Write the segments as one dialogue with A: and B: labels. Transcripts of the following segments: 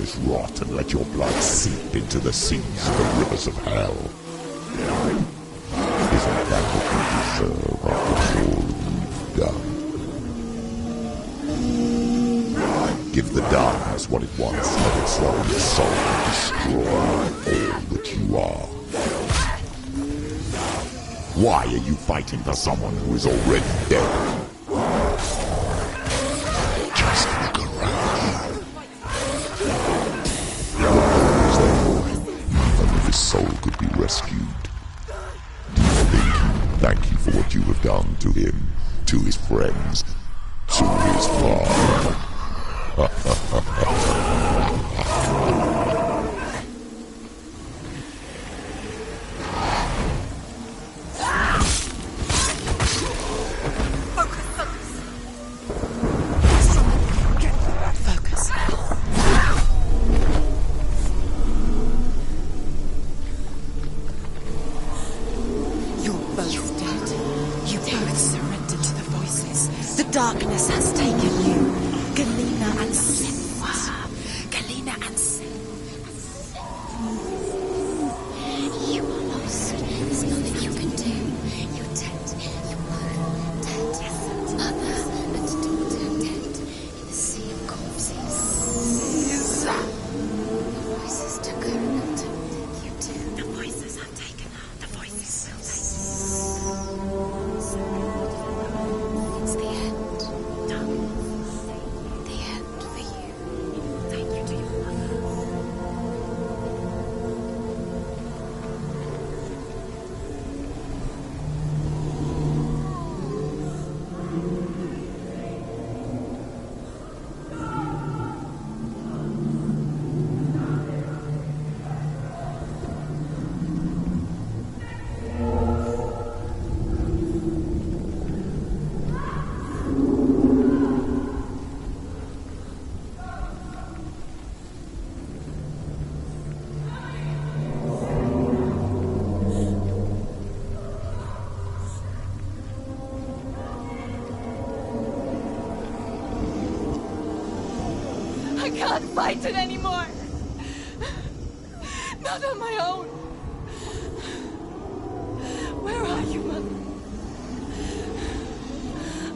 A: darkness rot and let your blood seep into the seas of the rivers of hell. Isn't that what you deserve after all you've done? Give the darkness what it wants, let it swallow your soul and destroy all that you are. Why are you fighting for someone who is already dead? Just look around you. What more is there for him, even if his soul could be rescued? Do you think he will thank you for what you have done to him, to his friends, to his father?
B: Darkness has taken you, Galena and Senuas. Galena and Senuas. You are lost. There's nothing you can do. You're dead. You're both dead. Mother and daughter dead in the sea of corpses. The voices took her and you too. The voices have taken her. The voices will take her. It's the end. The end for you. Thank you to your mother. I can't fight it anymore. Not on my own. Where are you, Mother?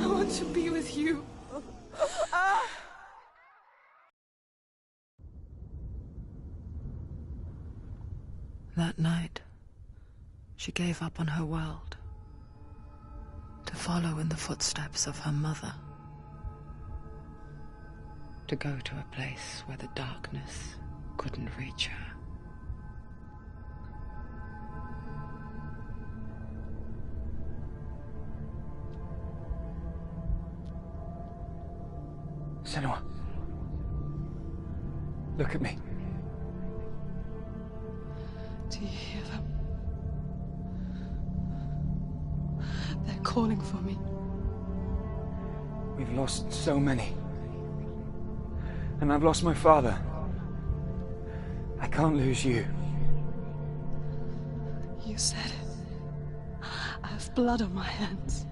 B: I want to be with you.
C: That night, she gave up on her world to follow in the footsteps of her mother. To go to a place where the darkness couldn't reach her.
D: Senua, look at me.
C: Do you hear them? They're calling for me.
D: We've lost so many. And I've lost my father. I can't lose you.
C: You said it. I have blood on my hands.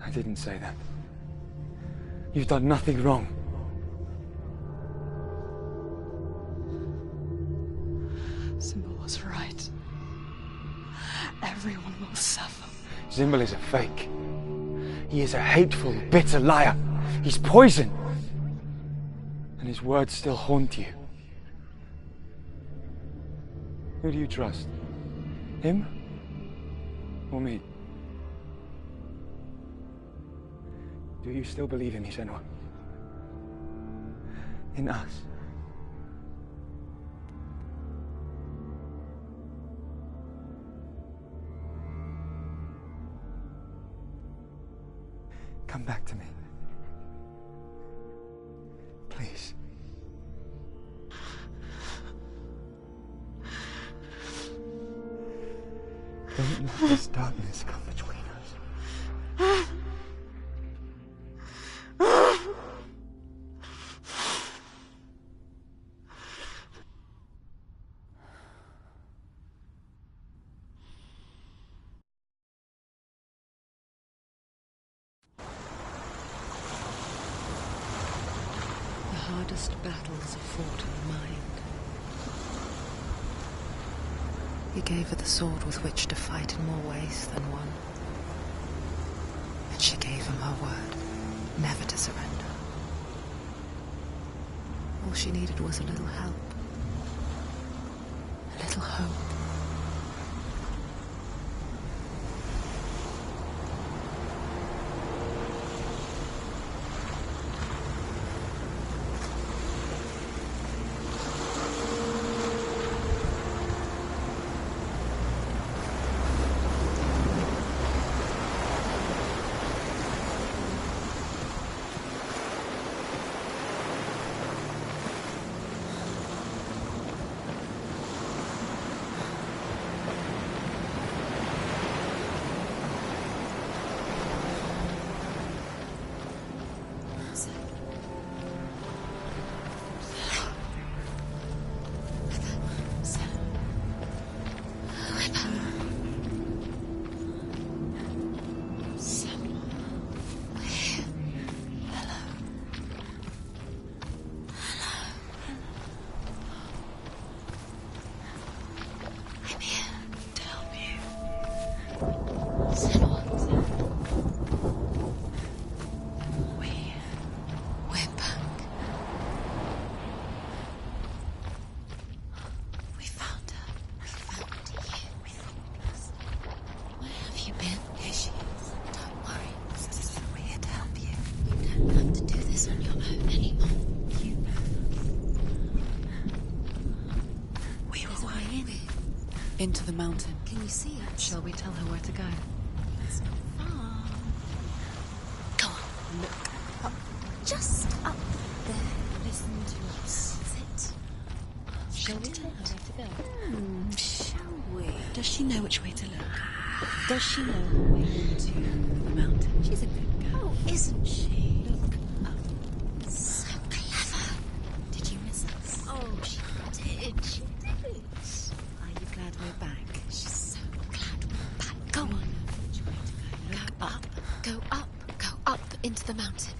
D: I didn't say that. You've done nothing wrong.
C: Symbol was right. Everyone will suffer.
D: Zimbel is a fake. He is a hateful, bitter liar. He's poison. And his words still haunt you. Who do you trust? Him? Or me? Do you still believe in me, Senua? In us? Come back to me. Please. Don't let this darkness come between us.
C: The hardest darkest battles are fought in the mind. He gave her the sword with which to fight in more ways than one. And she gave him her word, never to surrender. All she needed was a little help, a little hope.
E: Into the mountain.
B: Can you see us?
C: Shall we tell her where to go?
B: It's not far. Go on.
E: Look.
B: Up. Just up there. Listen to us. Sit.
E: Shall we tell her where to go?
B: Shall we?
E: Does she know which way to look? Does she know her way into the mountain?
B: She's a good girl, isn't she?
E: Look up.
B: So clever. Did you miss us? Oh, she did. She did.
E: Are you glad we're back?
B: She's so glad we're back. Go on.
E: Which way to go?
B: Go up. Go up. Go up into the mountain.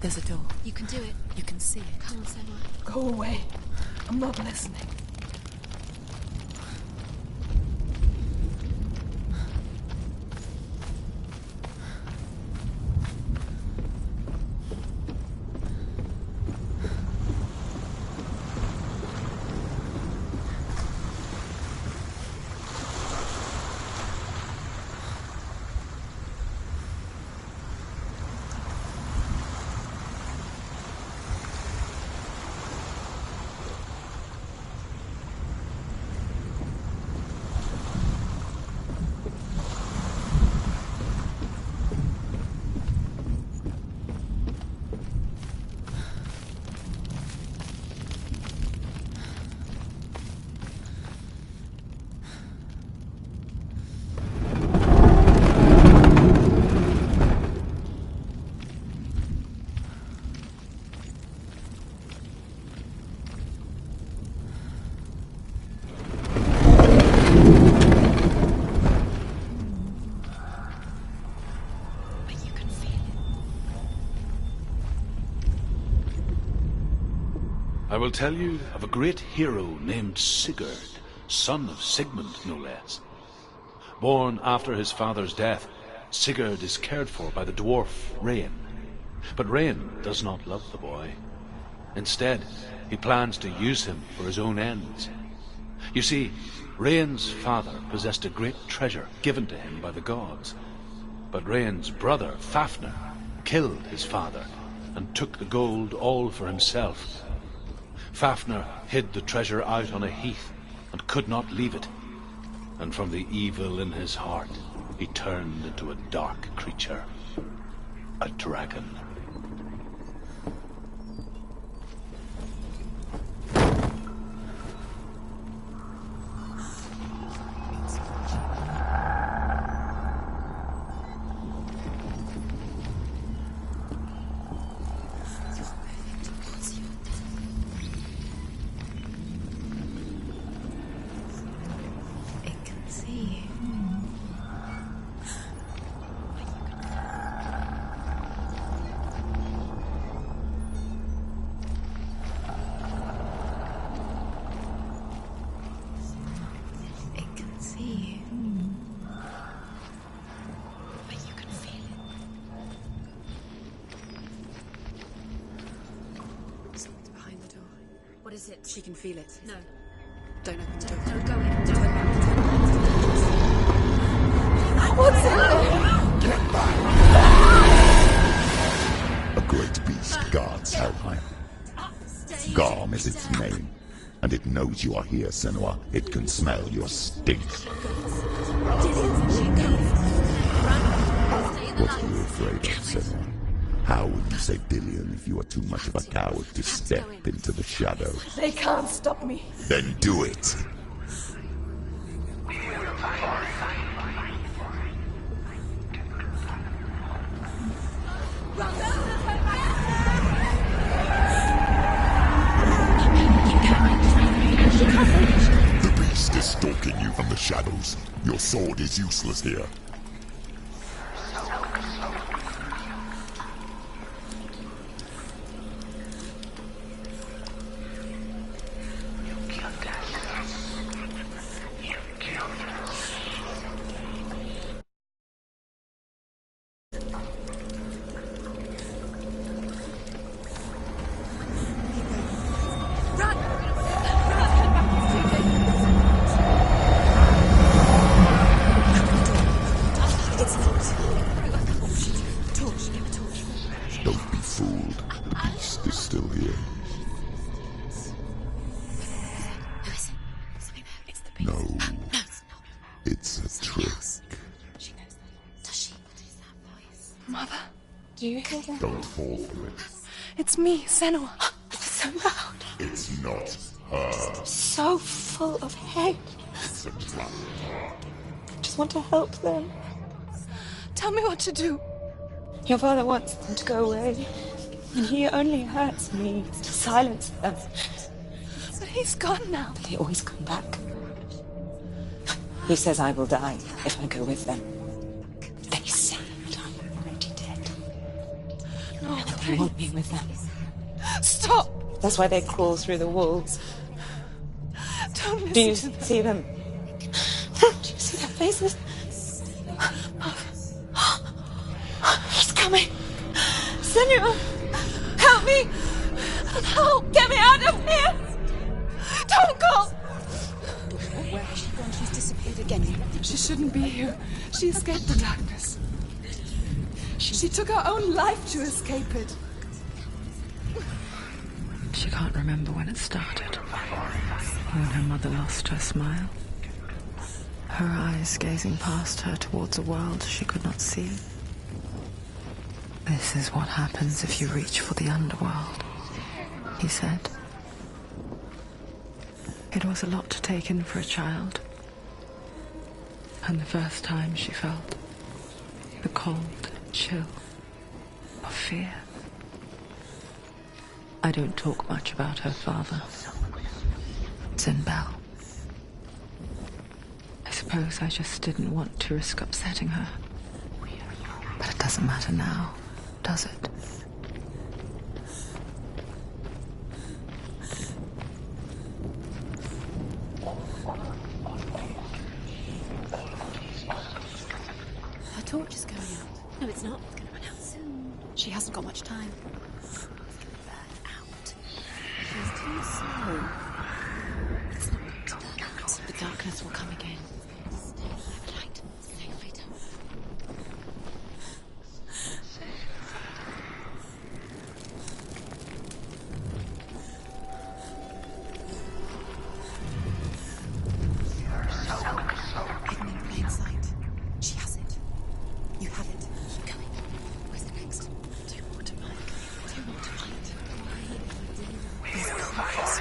E: There's a door.
B: You can do it.
E: You can see it.
B: Come on, Senua.
E: Go away. I'm not listening.
F: I will tell you of a great hero named Sigurd, son of Sigmund, no less. Born after his father's death, Sigurd is cared for by the dwarf Rain. But Rain does not love the boy. Instead, he plans to use him for his own ends. You see, Rain's father possessed a great treasure given to him by the gods. But Rain's brother, Fafnir, killed his father and took the gold all for himself. Fafnir hid the treasure out on a heath and could not leave it. And from the evil in his heart, he turned into a dark creature, a dragon.
B: What is it?
C: She can feel it.
B: No.
C: Don't open the door.
B: Don't go in. Don't go in.
C: What's in there?
A: A great beast guards Helheim. Garm is its name, and it knows you are here, Senua. It can smell your stink. What are you afraid of, Senua? How will you save Dillion if you are too much of a coward to step into the shadow?
C: They can't stop me.
A: Then do it! The beast is stalking you from the shadows. Your sword is useless here. Don't be fooled. The beast is still here.
B: Who is it? Something there. It's the beast.
A: No,
B: No, it's not.
A: it's a trick.
B: She knows that. Does she? What is that voice?
C: Mother, do you hear that?
A: Don't fall for it.
C: It's me, Senua. It's so loud.
A: It's not her.
C: So full of hate.
A: It's a trap.
C: I just want to help them. Tell me what to do. Your father wants them to go away, and he only hurts me to silence them. But he's gone now.
G: They always come back. He says I will die if I go with them. They say that I'm already dead.
C: No,
G: I won't be with them.
C: Stop!
G: That's why they crawl through the walls.
C: Don't listen
G: Do you
C: to them.
G: see them? Do you see their faces? He's coming.
C: Senua! Help me! Help! Get me out of here! Don't go!
E: Where has she gone? She's disappeared again.
C: She shouldn't be here. She escaped the darkness. She took her own life to escape it. She can't remember when it started. When her mother lost her smile. Her eyes gazing past her towards a world she could not see. This is what happens if you reach for the underworld, he said. It was a lot to take in for a child. And the first time she felt the cold chill of fear. I don't talk much about her father, Zinbel. I suppose I just didn't want to risk upsetting her. But it doesn't matter now, does it?
B: Her torch is going out. No, it's not. It's going to run out soon. She hasn't got much time. It's going to burn out. She's too slow. It's not going to burn out. The darkness will come again. Stay by the light. Stay freedom. Hidden in plain sight. She has it. You have it. Keep going. Where's the next? Too more to find. Too more to find. Why? There's a compass.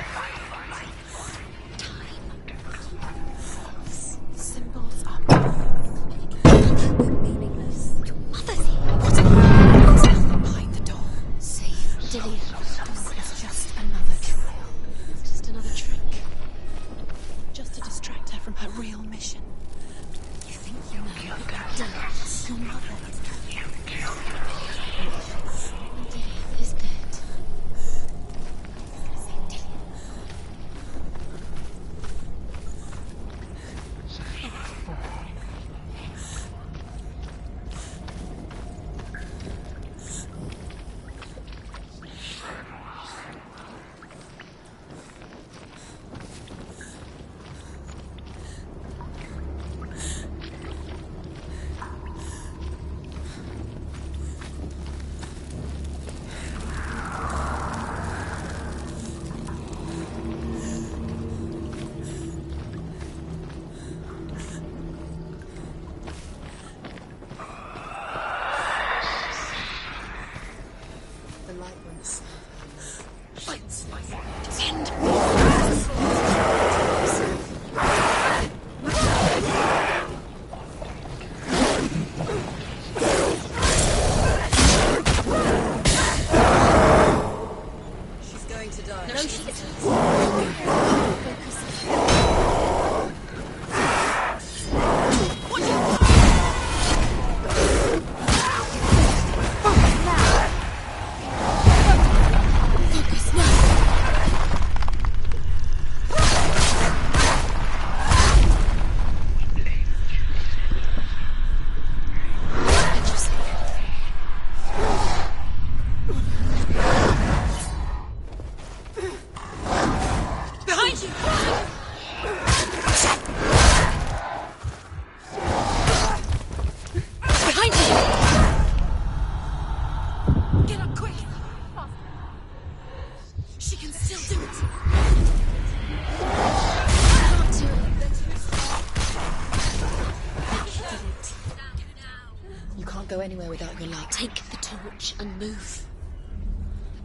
B: Go anywhere without your light. Take the torch and move.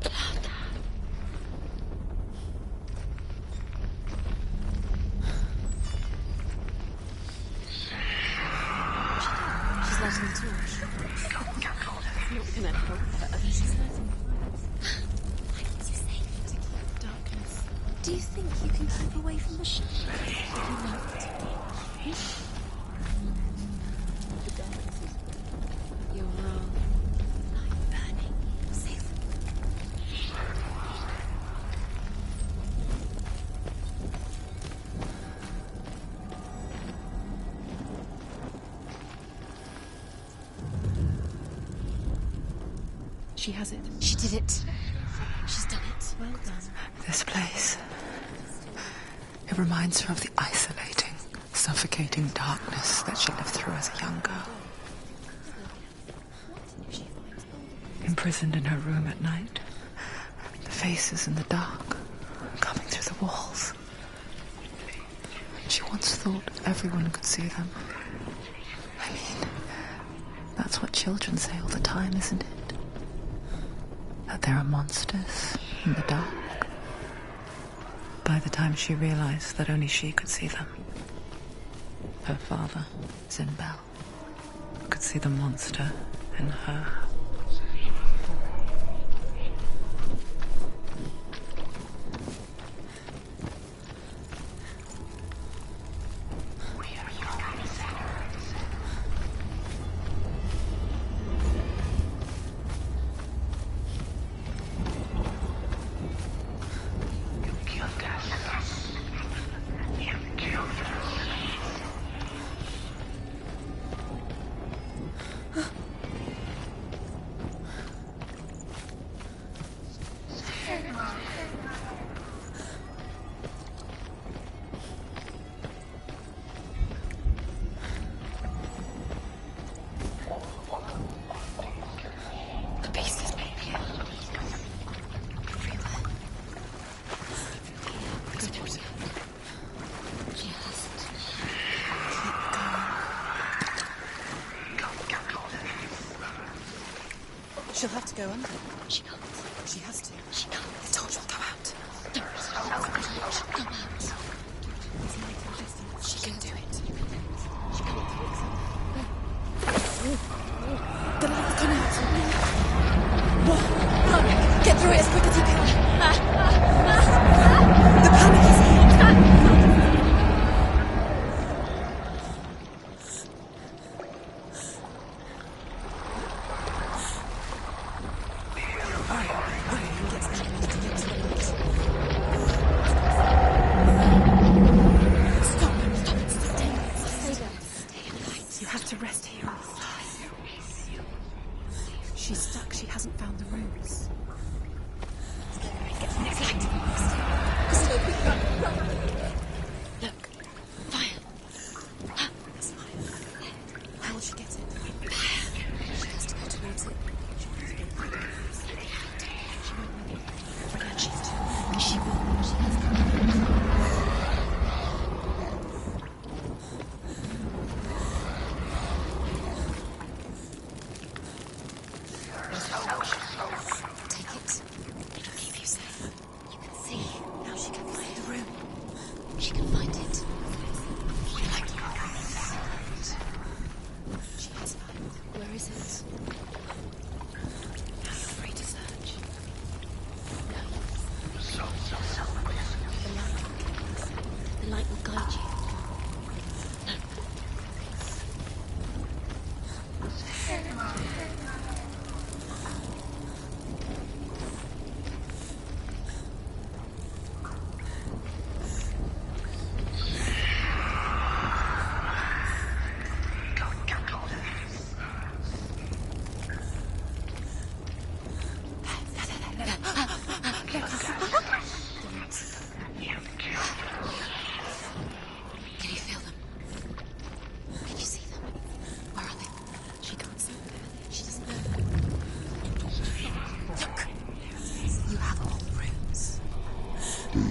B: Blood. She's lighting the torch. Not gonna help her. She's lighting the fire. Why did you say to keep darkness? Do you think you can keep away from the shadow? You're wrong. Light burning. Safe.
E: She has it.
B: She did it. She's done it.
E: Well done.
G: This place. It reminds her of the isolating, suffocating darkness that she lived through as a young girl. Imprisoned in her room at night. The faces in the dark, coming through the walls. She once thought everyone could see them. I mean, that's what children say all the time, isn't it? That there are monsters in the dark. By the time she realized that only she could see them, her father, Zinbel, could see the monster in her.
E: She'll have to go under.
B: She can't.
E: She has to.
B: She can't.
E: The torch will go out.
B: Don't. Come out.
E: She can do it.
B: She can't do it.
E: The light will come out. Run! Get through it as quick as you can. The panic is here. She's stuck. She hasn't found the rooms.
B: Get the next light. Look. Fire.
E: It's fire. How will she get it?
B: Fire. She has to go towards it. She will. She has to. Take it. It'll keep you safe. You can see.
E: Now she can find the room.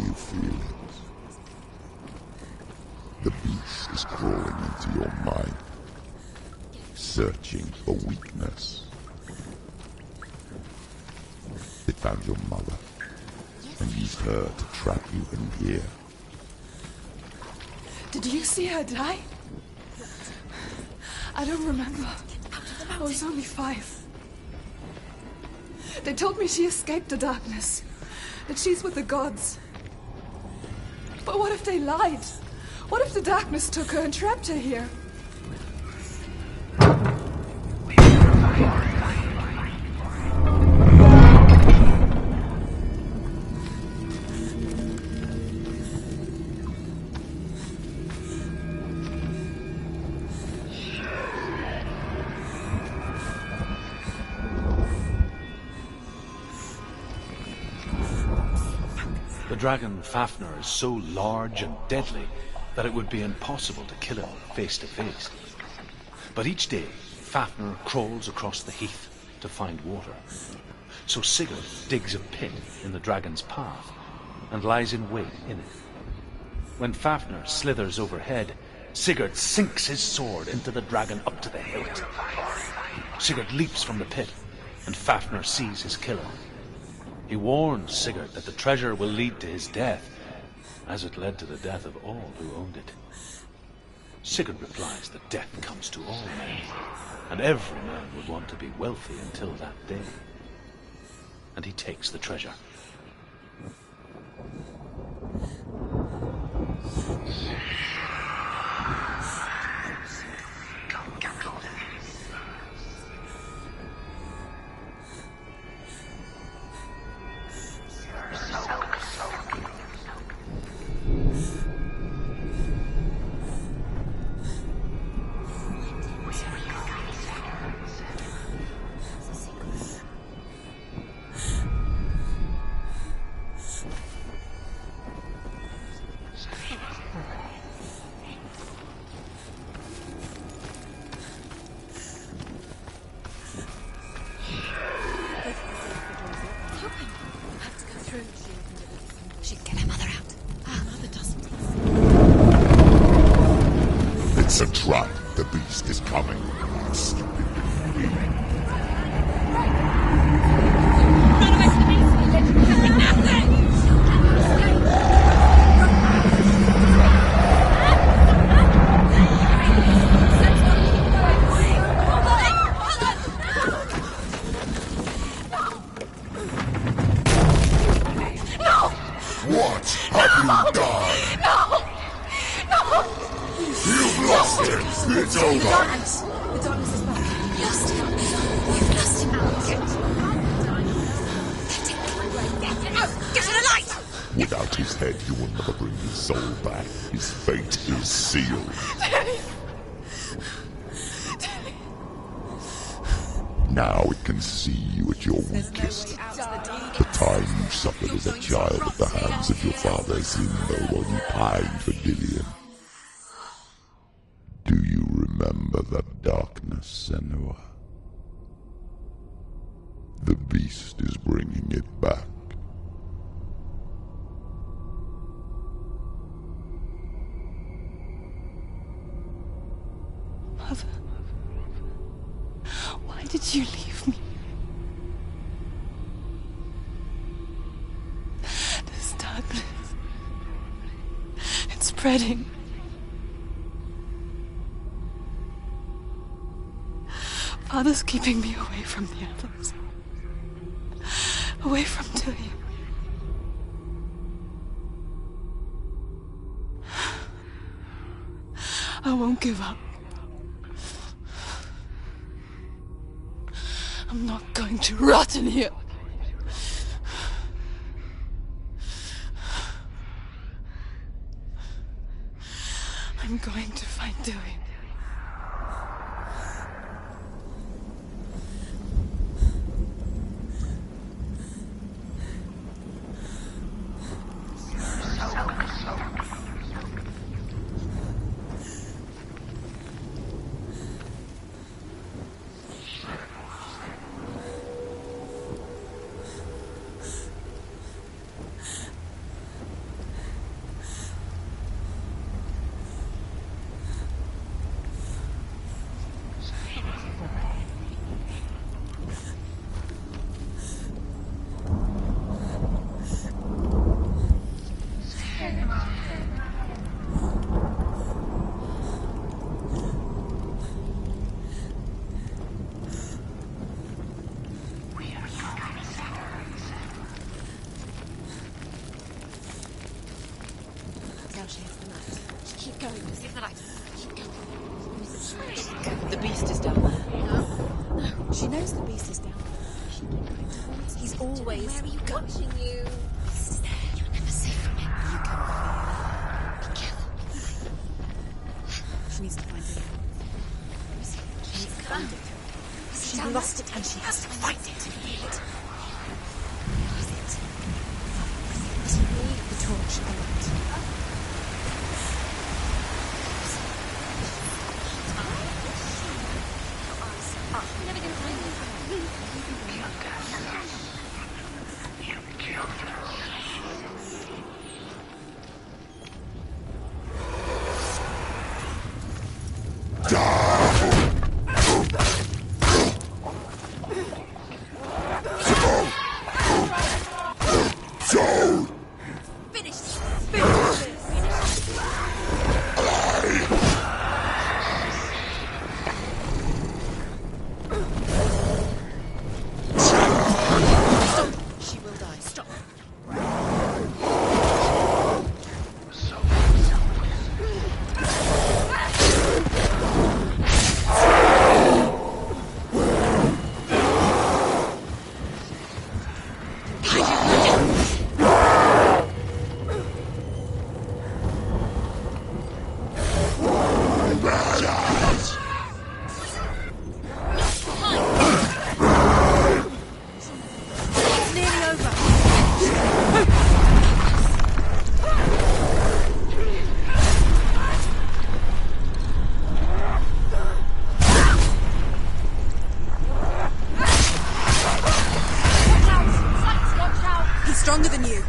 A: you feel it. The beast is crawling into your mind, searching for weakness. It found your mother, and used her to trap you in here.
C: Did you see her die? I don't remember. I was only 5. They told me she escaped the darkness, that she's with the gods. But what if they lied? What if the darkness took her and trapped her here?
F: The dragon Fafnir is so large and deadly that it would be impossible to kill him face to face. But each day, Fafnir crawls across the heath to find water. So Sigurd digs a pit in the dragon's path and lies in wait in it. When Fafnir slithers overhead, Sigurd sinks his sword into the dragon up to the hilt. Sigurd leaps from the pit, and Fafnir sees his killer. He warns Sigurd that the treasure will lead to his death, as it led to the death of all who owned it. Sigurd replies that death comes to all men, and every man would want to be wealthy until that day. And he takes the treasure.
B: She'd get her mother out. Her mother doesn't.
A: It's a trap. The beast is coming. Stupid. What have you done?
B: No!
A: You've lost him. It's over.
B: The darkness is back. Lost him. You've lost him. Get it out. Get to the light.
A: Without his head, you will never bring his soul back. His fate is sealed. Now it can see you at your weakest. The time you suffered as a child at the hands of your father Zimbo while you pined for Dillian. Do you remember that darkness, Senua? The beast is bringing it back.
C: Mother, why did you leave me? This darkness, it's spreading. Father's keeping me away from the others. Away from Dillian. I won't give up. I'm not going to rot in here. I'm going to find Dillian.
E: Now she has the light. Keep going. Give the light. Keep going. The beast is down there. No. She knows the beast is down there. He's always... Where are you watching you? The beast is there. You're never safe from him. You can feel. Be careful. She needs to find it. She needs to find it. She lost it and she has to find it. Feel it. Where is it? The torch alight. You're never going to find me. Stronger than you.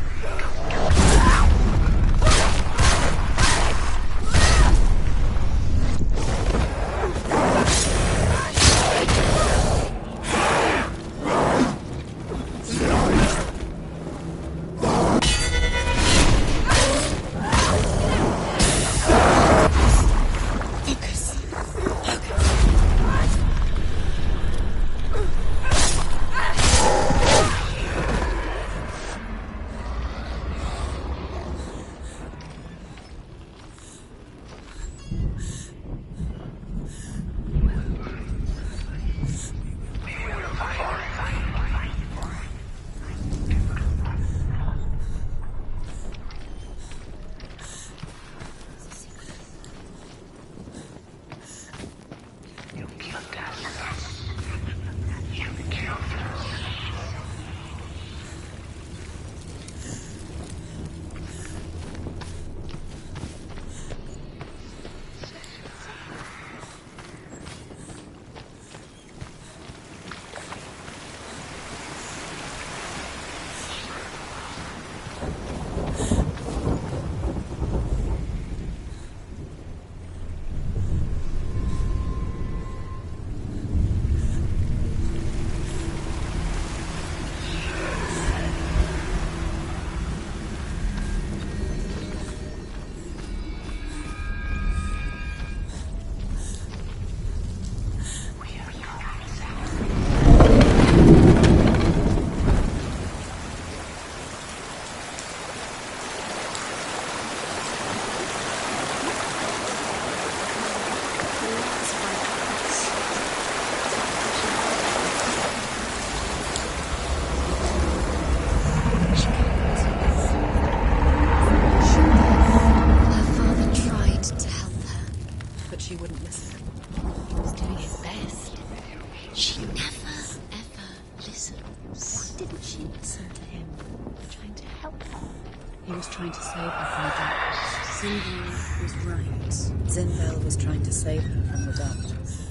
G: He was trying to save her from the darkness. Zinbel was right. Zinbel was trying to save her from the darkness.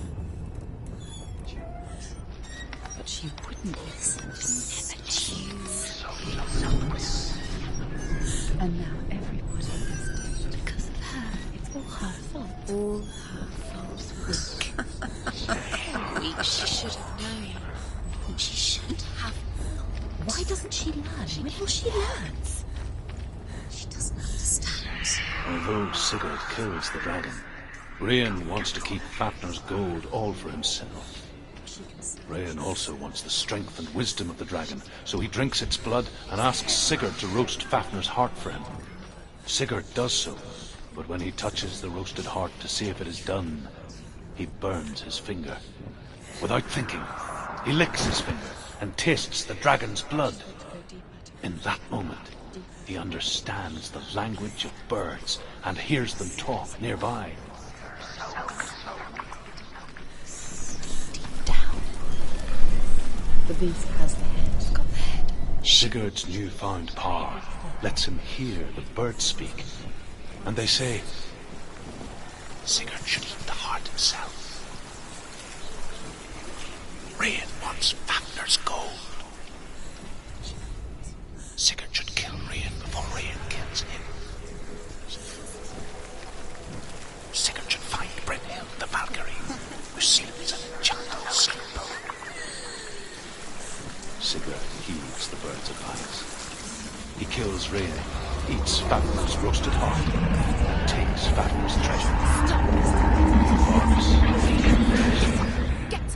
G: But she wouldn't listen. She never cheats. And now everybody is dead. Because of her. It's all her fault. All her fault.
B: She should have known. She should have.
G: Why doesn't she learn? When will she learn?
B: She doesn't understand.
F: Although Sigurd kills the dragon, Rain wants to keep Fafnir's gold all for himself. Rain also wants the strength and wisdom of the dragon, so he drinks its blood and asks Sigurd to roast Fafnir's heart for him. Sigurd does so, but when he touches the roasted heart to see if it is done, he burns his finger. Without thinking, he licks his finger and tastes the dragon's blood. In that moment, he understands the language of birds and hears them talk nearby.
E: Deep down. The beast has the head. It's got the head.
F: Sigurd's newfound power lets him hear the birds speak. And they say, Sigurd should eat the heart himself. Rain wants Fafnir's gold. Sigurd should kill Rain before Rain kills him. Sigurd should find Brynhild the Valkyrie, who sleeps an enchanted sleep. Sigurd heeds the bird's advice. He kills Rain, eats Fafnir's roasted heart, and takes Fafnir's treasure.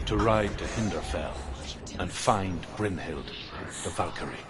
F: To ride to Hinderfell and find Brynhild the Valkyrie.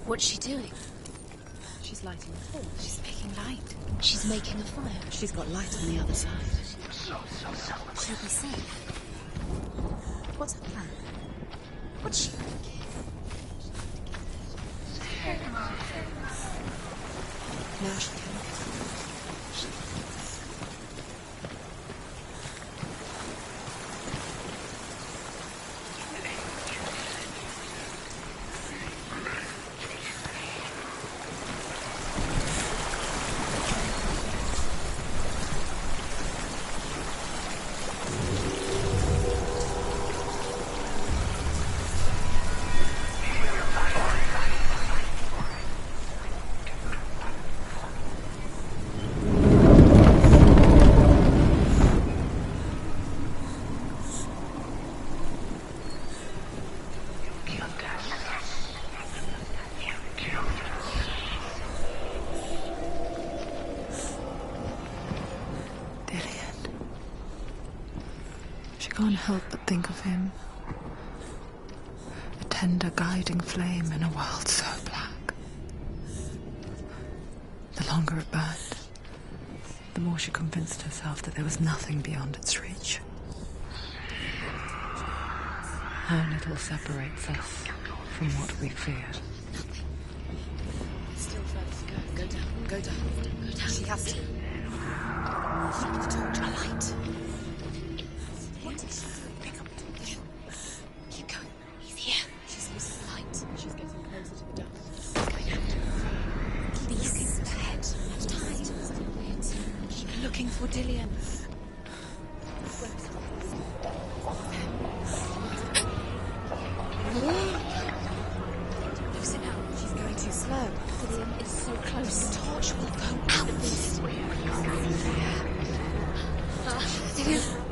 E: What's she doing?
G: She's lighting the torch.
E: She's making light. She's making a fire.
G: She's got light on the other side.
E: She'll be safe. What's her plan? What's she thinking? Now she can.
G: can't help but think of him. A tender guiding flame in a world so black. The longer it burned, the more she convinced herself that there was nothing beyond its reach. How little separates us from what we fear.
E: Still further to go. Go down. Go down. Go down. She has to. Flip the torch. A light. What did she do? Pick up the torch. Keep going. He's here. She's losing the light. She's getting closer to the dark. He's going after her. Please. Ahead. Have time. Keep looking for Dillian. Loosen up. She's going too slow. Dillian is so close. The torch will go out. Dillian.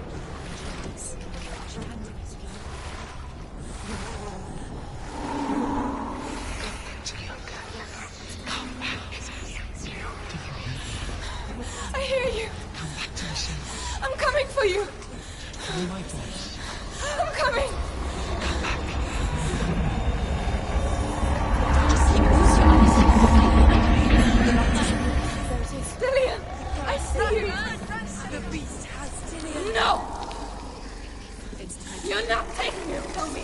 C: I hear you.
D: Come back to us.
C: I'm coming for you.
D: Hear my voice.
C: I'm coming. Dillian, I see you.
E: The beast has Dillian.
C: No,
E: It's time.
C: you're not taking it from me.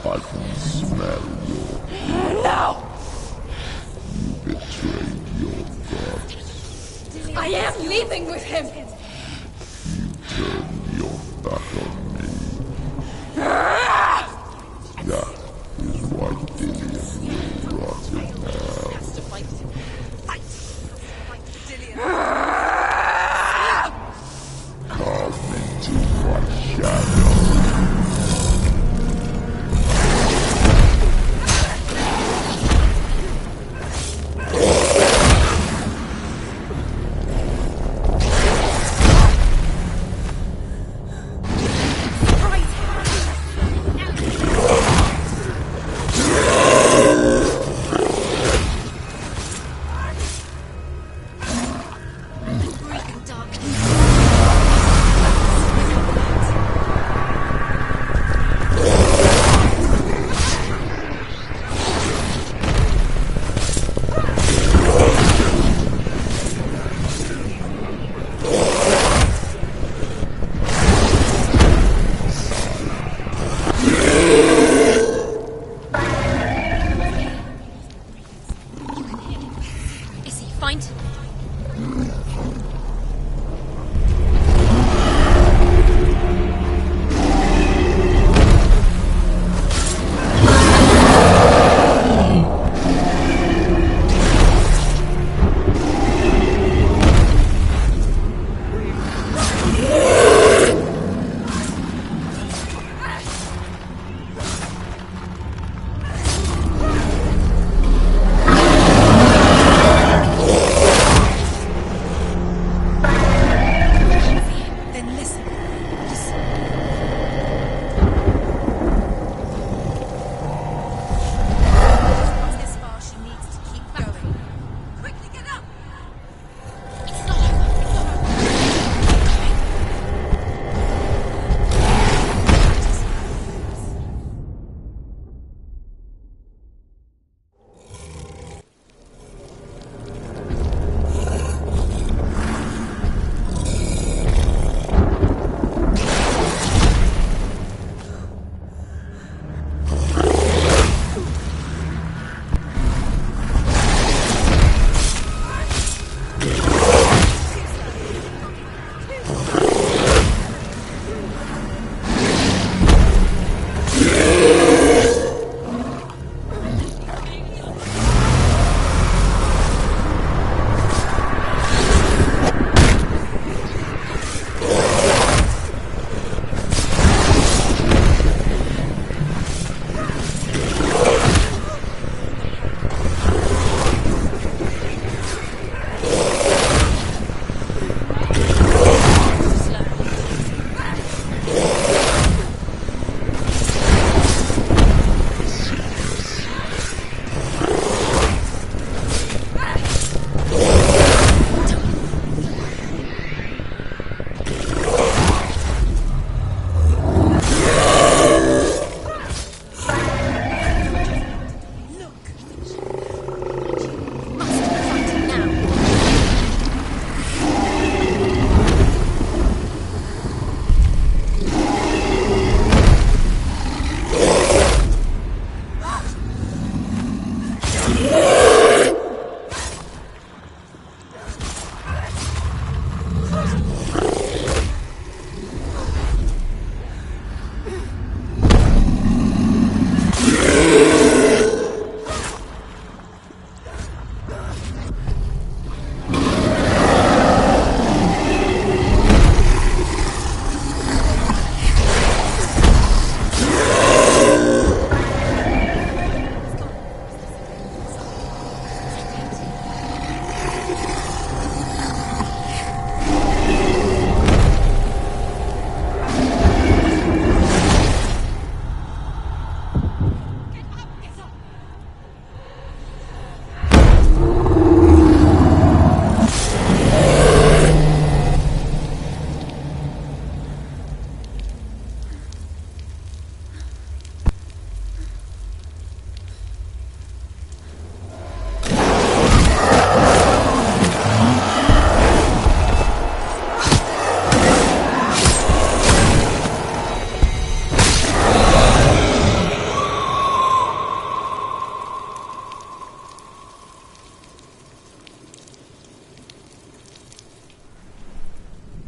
A: I can smell your
C: No,
A: betrayed your God.
C: I am leaving with him.
A: Turn your back on me. That is why Dillian will rot in hell.
E: To fight him. Fight. Fight for Dillian.
A: Come into my shadow.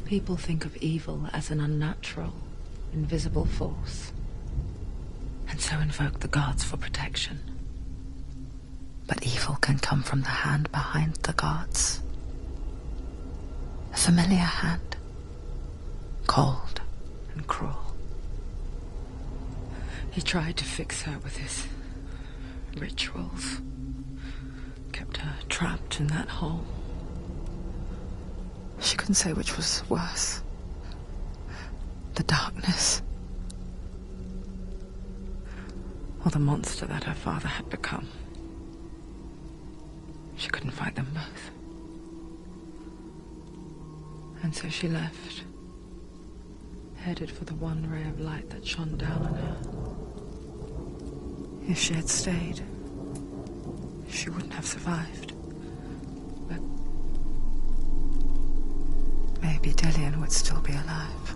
G: People think of evil as an unnatural, invisible force, and so invoke the gods for protection. But evil can come from the hand behind the gods. A familiar hand, cold and cruel. He tried to fix her with his rituals, kept her trapped in that hole. She couldn't say which was worse. The darkness, or the monster that her father had become. She couldn't fight them both. And so she left, headed for the one ray of light that shone down on her. If she had stayed, she wouldn't have survived. But maybe Dillian would still be alive.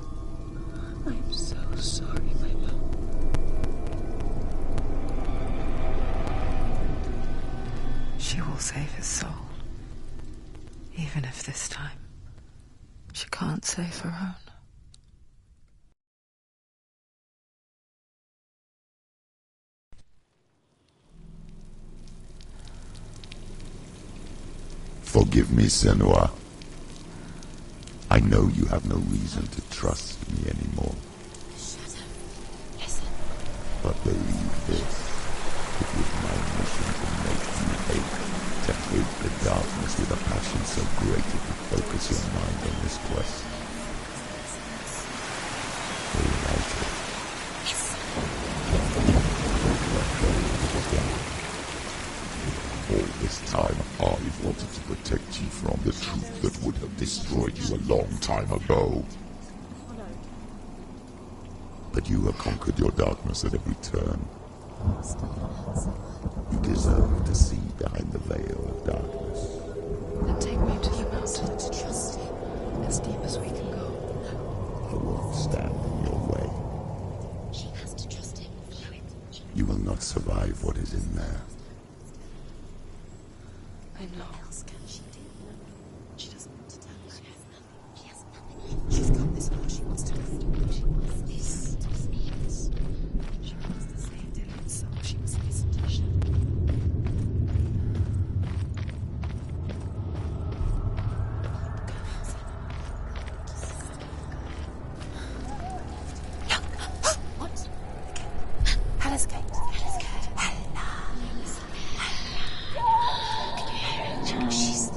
C: I'm so sorry, my love.
G: She will save his soul. Even if this time she can't save her own.
A: Forgive me, Senua. I know you have no reason to trust me anymore.
B: Shut up. Listen.
A: But believe this. It was my mission to make you hate. To hate the darkness with a passion so great it could focus your mind on this quest. Relight it.
B: Yes.
A: All this time, I've wanted to protect you from the truth that would have destroyed you a long time ago. But you have conquered your darkness at every turn. You deserve to see behind the veil of darkness.
G: Then take me to the mountain to trust you, as deep as we can go.
A: I won't stand in your way.
B: She has to trust him.
A: You will not survive what is in there.
G: I know.
B: What else can she do? She doesn't want to tell you. She has nothing. She has nothing. She's got this heart. She wants to lift it. She wants this to speaks. She wants to save Dillian's soul. She must listen to Shem. What?
G: Hella's Gate.
B: Hella's Gate. She's...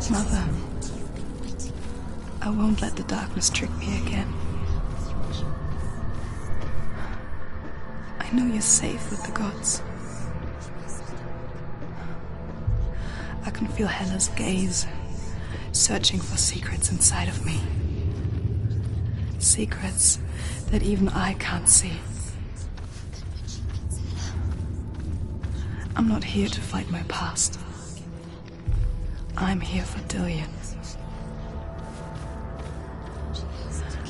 C: Mother, I won't let the darkness trick me again. I know you're safe with the gods. I can feel Hella's gaze, searching for secrets inside of me. Secrets that even I can't see. I'm not here to fight my past. I'm here for Dillian.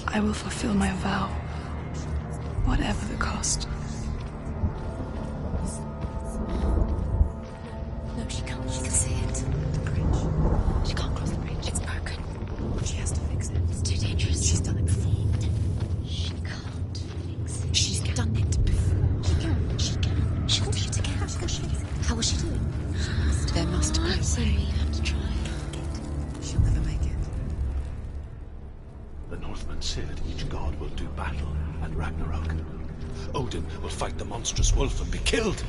C: I will fulfill my vow, whatever the cost.
B: No, she can't. She can see it. The bridge. She can't cross the bridge. It's broken. She has to fix it. It's too dangerous. She's done it before. She can't fix it. She's done it before. She can. She can. She'll do it again. How will she? How will she do it?
G: There must be a
B: So
G: way.
B: we have to try.
G: She'll never make it.
F: The Northmen said each god will do battle at Ragnarok. Odin will fight the monstrous wolf and be killed,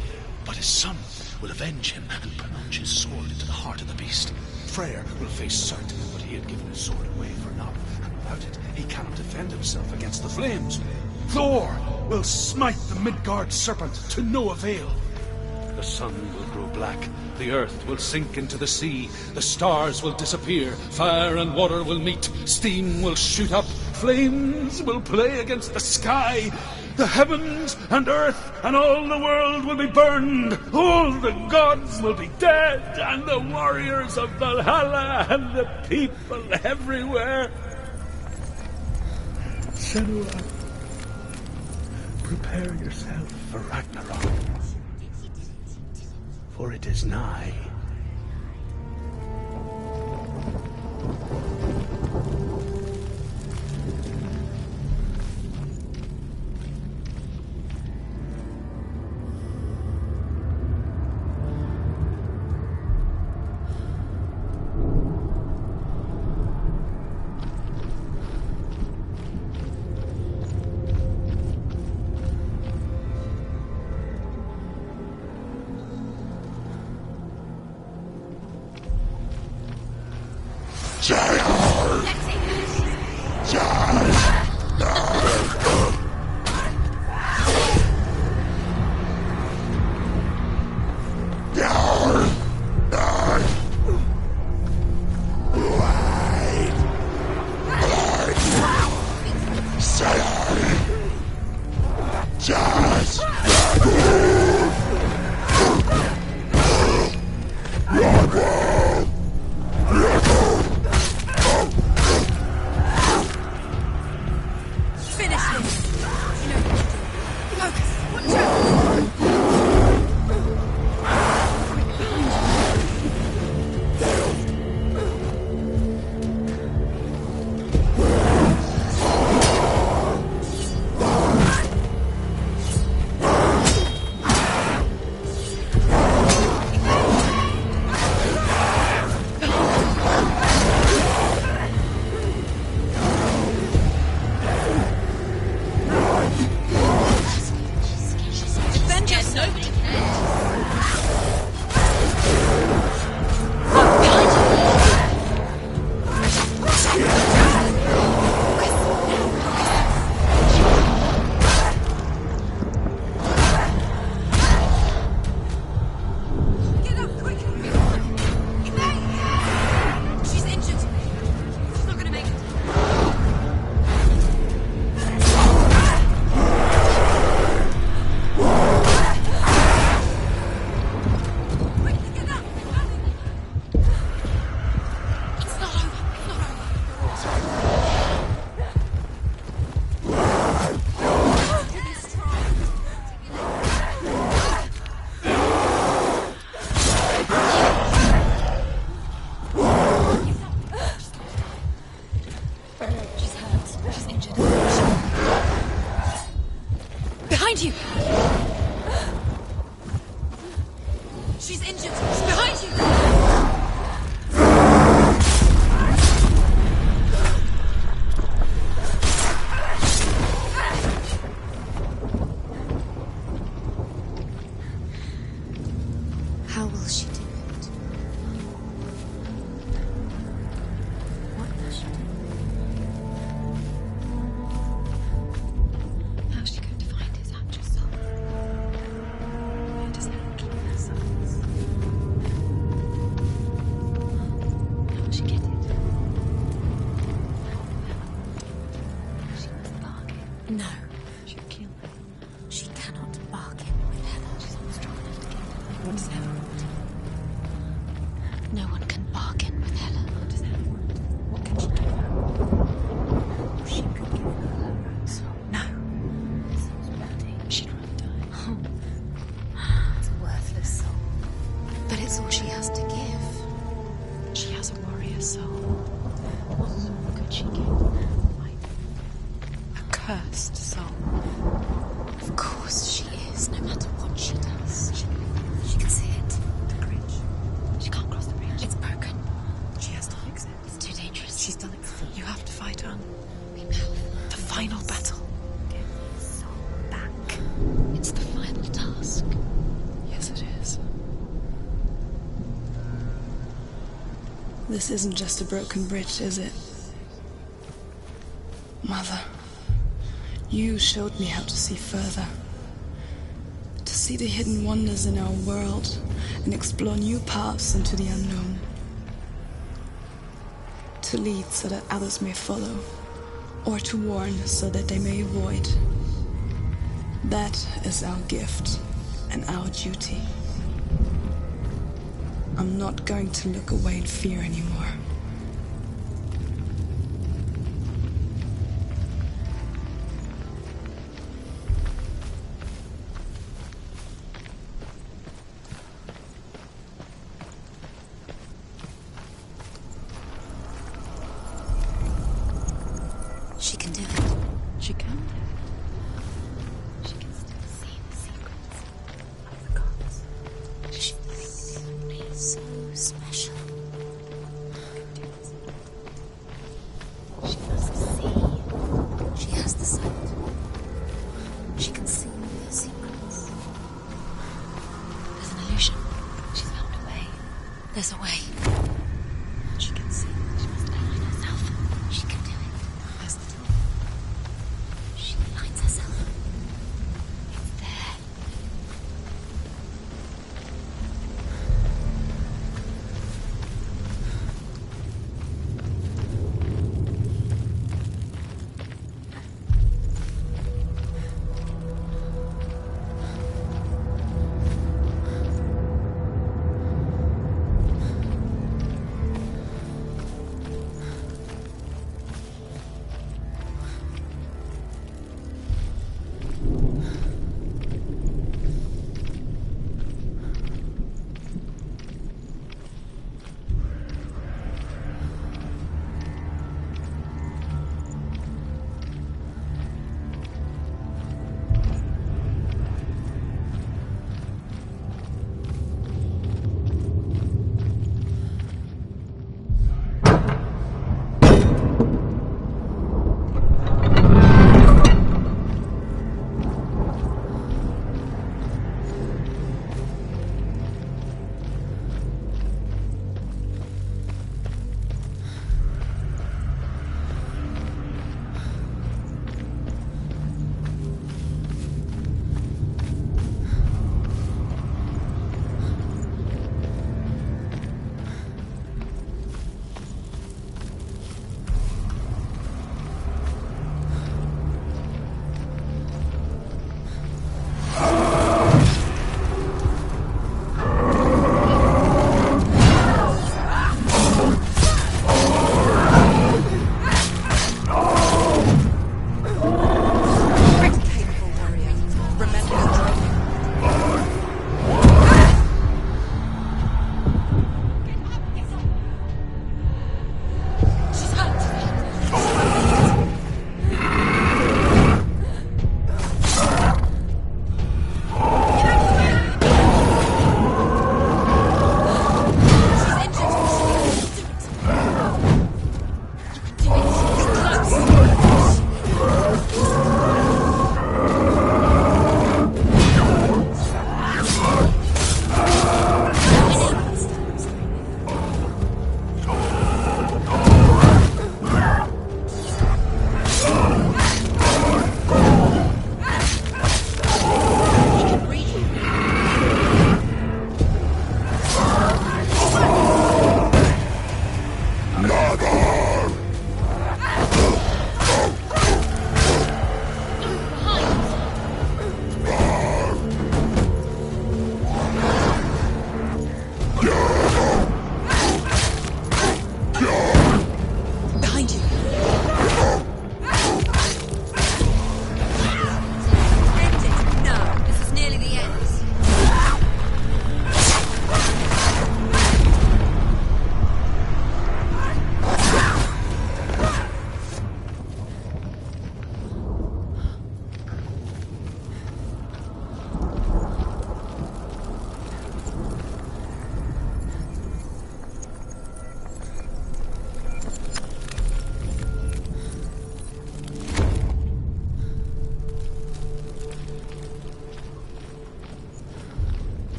F: but his son will avenge him and plunge his sword into the heart of the beast. Freyr will face Surt, but he had given his sword away for naught, and without it he cannot defend himself against the flames. Thor will smite the Midgard serpent to no avail. The sun will grow black, the earth will sink into the sea, the stars will disappear, fire and water will meet, steam will shoot up, flames will play against the sky, the heavens and earth and all the world will be burned, all the gods will be dead, and the warriors of Valhalla and the people everywhere. Senua, prepare yourself for Ragnarok. For it is nigh.
G: cursed soul.
B: Of course she is, no matter what she does. She can see it.
G: The bridge.
B: She can't cross the bridge. It's broken.
G: She has to fix it.
B: It's too dangerous.
G: She's done it before. You have to fight on.
B: We know.
G: The final battle.
B: Get his soul back. It's the final task.
G: Yes, it is.
C: This isn't just a broken bridge, is it? Mother, you showed me how to see further. To see the hidden wonders in our world and explore new paths into the unknown. To lead so that others may follow, or to warn so that they may avoid. That is our gift and our duty. I'm not going to look away in fear anymore.
B: She can do it.
G: She can.
B: She can still see the secrets of the gods. She thinks it would be so special.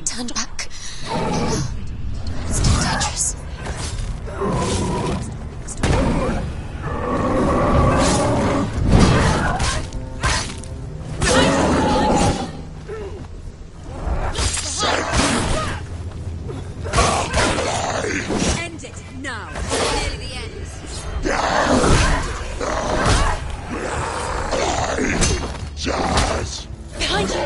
B: Turn back. It's too dangerous.
E: End it now. Nearly the end.
B: Behind you.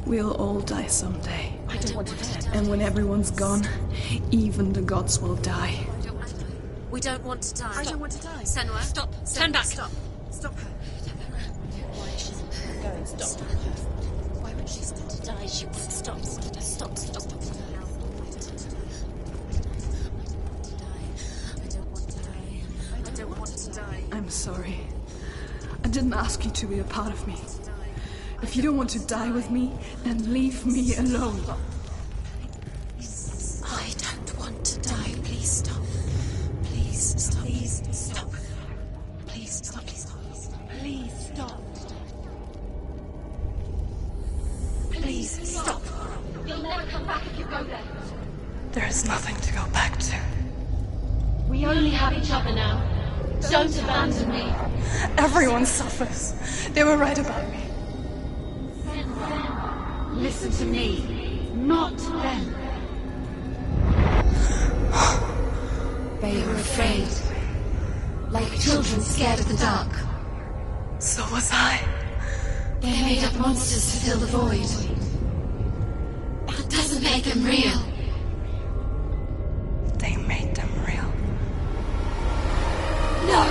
C: We'll all die someday. I don't want to die. And when everyone's gone, even the gods will die.
B: We don't want to die.
E: I don't want to die.
B: Senua, stop. Turn back.
E: Stop. Stop her.
B: Why is she going? Stop. Why would she stop to die? She won't stop. Stop.
E: I don't want to die.
C: I'm sorry. I didn't ask you to be a part of me. If you don't want to die with me, then leave me alone.
B: I don't want to die. Please stop. Please stop. Please stop. Please stop. Please stop. Please stop. You'll never come back again.
C: There is nothing to go back to.
H: We only have each other now. Don't abandon me.
C: Everyone suffers. They were right about me.
H: Listen to me, not them. They were afraid. Like children scared of the dark.
C: So was I.
H: They made up monsters to fill the void. That doesn't make them real.
C: They made them real.
H: No!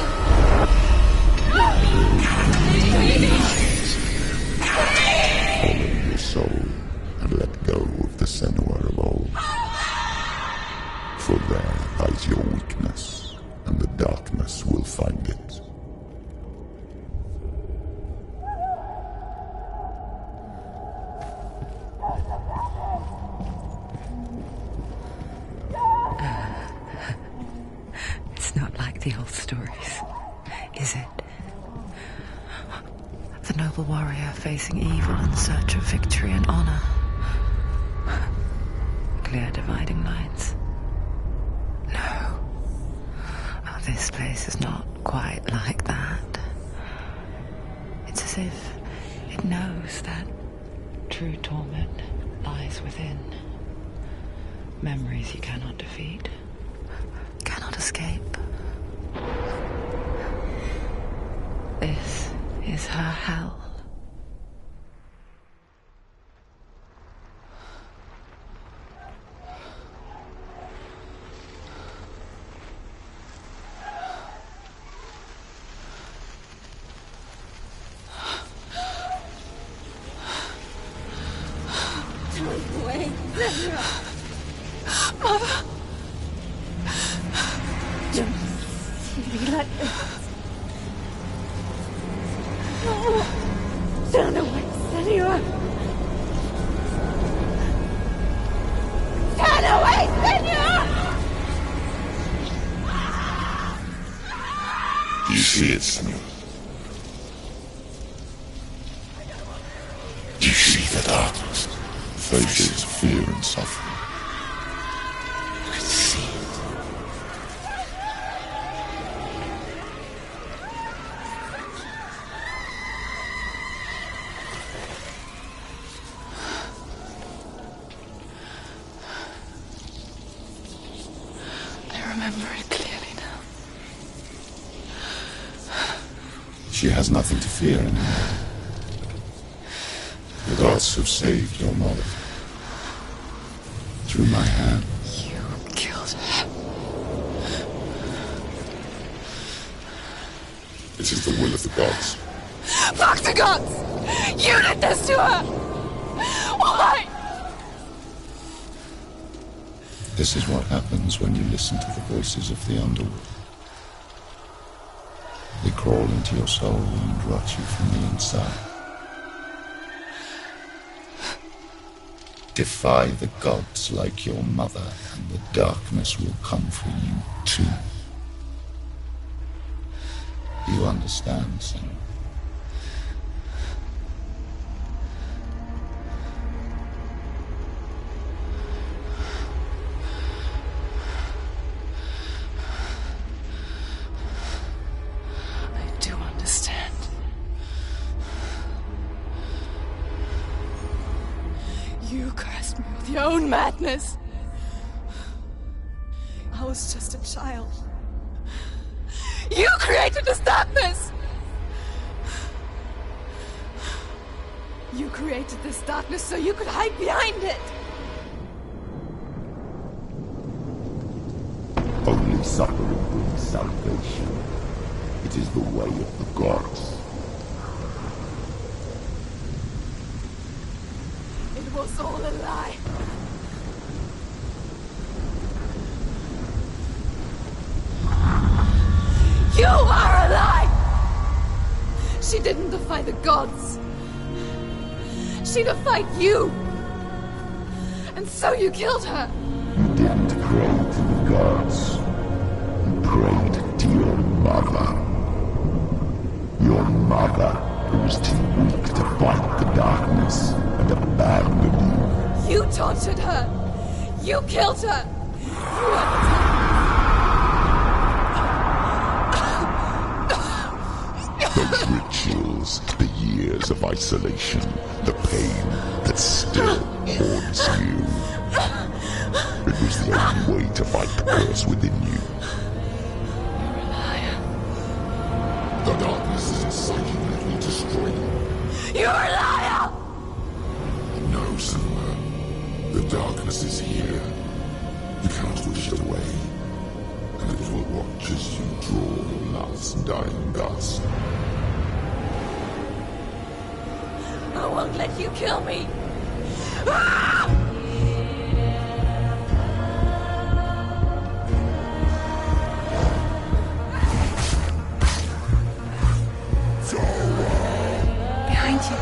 A: Follow your soul and let go of the Senua of old. For there lies your weakness, and the darkness will find it.
G: It's not like the old stories, is it? The noble warrior facing evil in search of victory and honor. Clear dividing lines. No. Oh, this place is not quite like that. It's as if it knows that true torment lies within. Memories you cannot defeat, cannot escape. This is her hell.
C: Wait, Mother! Don't see me like this. No! Turn away, Senua! Turn away, Senua!
A: Do you see it, Senua? Do you see the darkness? Faces of fear and suffering. You can see it.
C: I remember it clearly now.
A: She has nothing to fear anymore. The gods have saved your mother. Through my hand.
C: You killed her.
A: It is the will of the gods.
C: Fuck the gods! You did this to her! Why?
A: This is what happens when you listen to the voices of the underworld. They crawl into your soul and rot you from the inside. Defy the gods like your mother, and the darkness will come for you too. Do you understand, Senua?
C: I do understand. You cursed me with your own madness. I was just a child. You created this darkness! You created this darkness so you could hide behind it!
A: Only suffering brings salvation. It is the way of the gods.
C: It was all a lie. You are a lie! She didn't defy the gods. She defied you. And so you killed her.
A: You didn't pray to the gods. You prayed to your mother. Your mother, who was too weak to fight the darkness and abandoned you.
C: You tortured her.
E: You killed her!
A: Those rituals, the years of isolation, the pain that still haunts you. It was the only way to fight the curse within you.
E: You're a liar.
A: The darkness is inside you, let me destroy you.
E: You're a liar!
A: No, Senua. The darkness is here. You cannot wish it away. And it will watch as you draw your last dying gasp.
E: I won't let you kill me! Ah!
G: Behind you.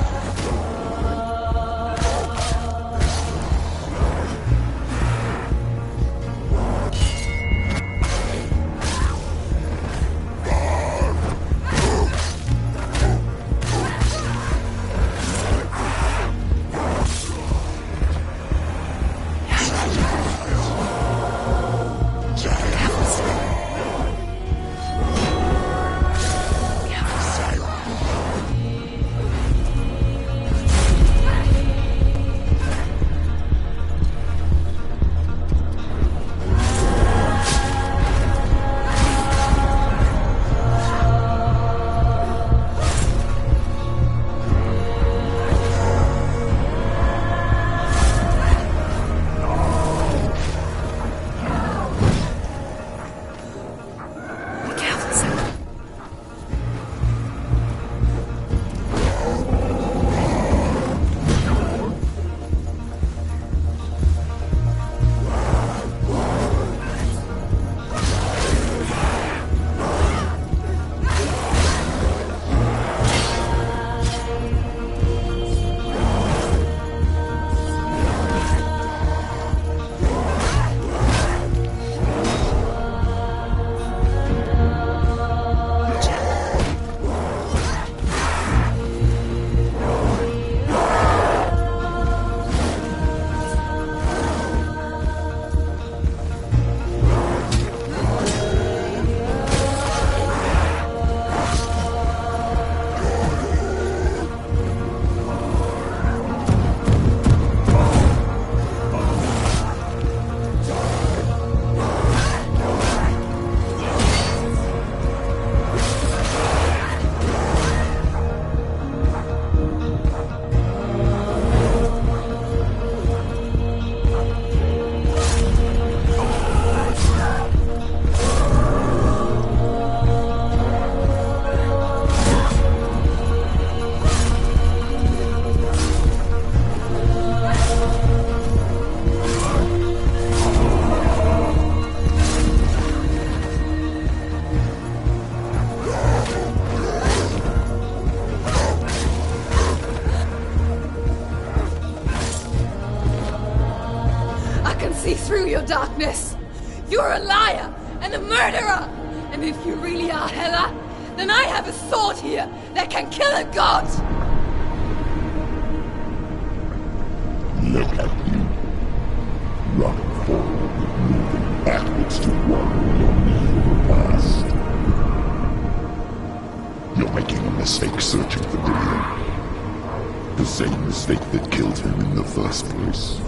E: See through your darkness. You're a liar and a murderer. And if you really are Hela, then I have a sword here that can kill a god.
A: Look at you. Run forward, moving backwards to one your evil past. You're making a mistake searching for Dillion. The same mistake that killed him in the first place.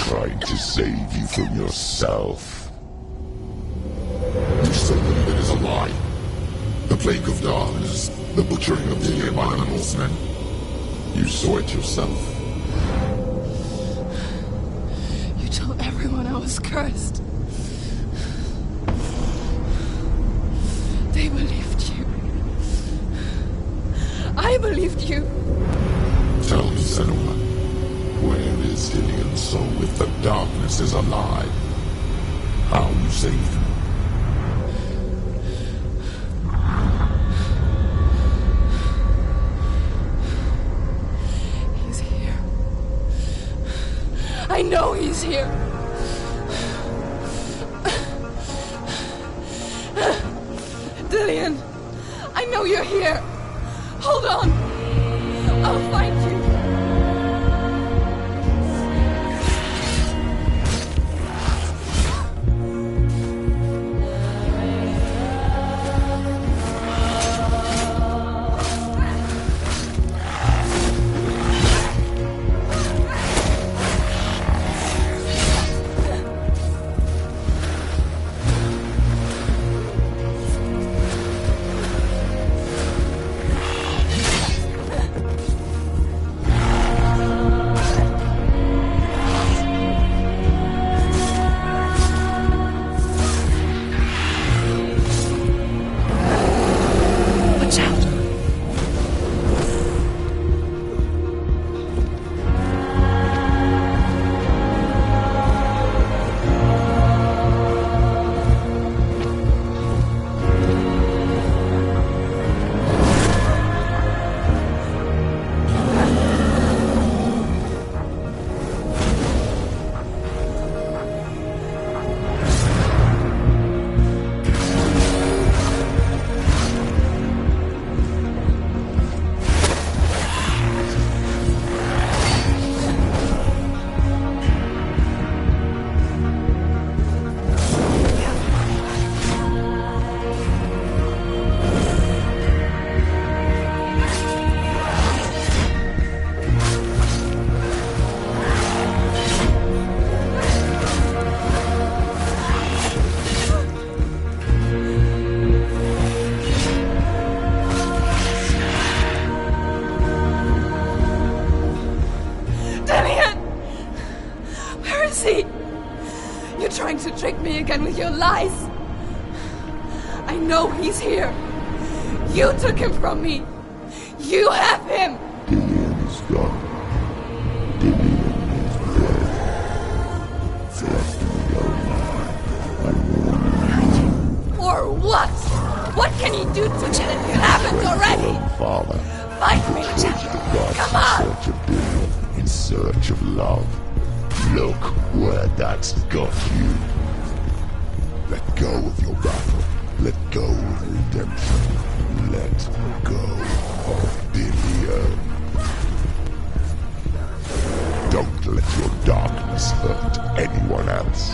A: Trying to save you from yourself. You said that it is a lie. The plague of darkness, the butchering of Dillion by the Northmen. You saw it yourself.
E: You told everyone I was cursed. They believed you. I believed you.
A: Tell me, Senua. Where is Dillion's soul if the darkness is alive? How you saved him?
E: He's here. I know he's here. Dillion, I know you're here. Hold on.
H: trick me again with your lies. I know he's here. You took him from me. You have him.
A: Dillian is gone. Dillian is dead. Left alone. I warn you.
H: Or what? What can he do to you that you haven't already?
A: Father.
H: Fight me. Come on.
A: In search of love. Look where that's got you. Let go of your battle. Let go of redemption. Let go of Dillian. Don't let your darkness hurt anyone else.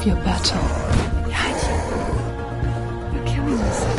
G: Your battle. You're killing yourself.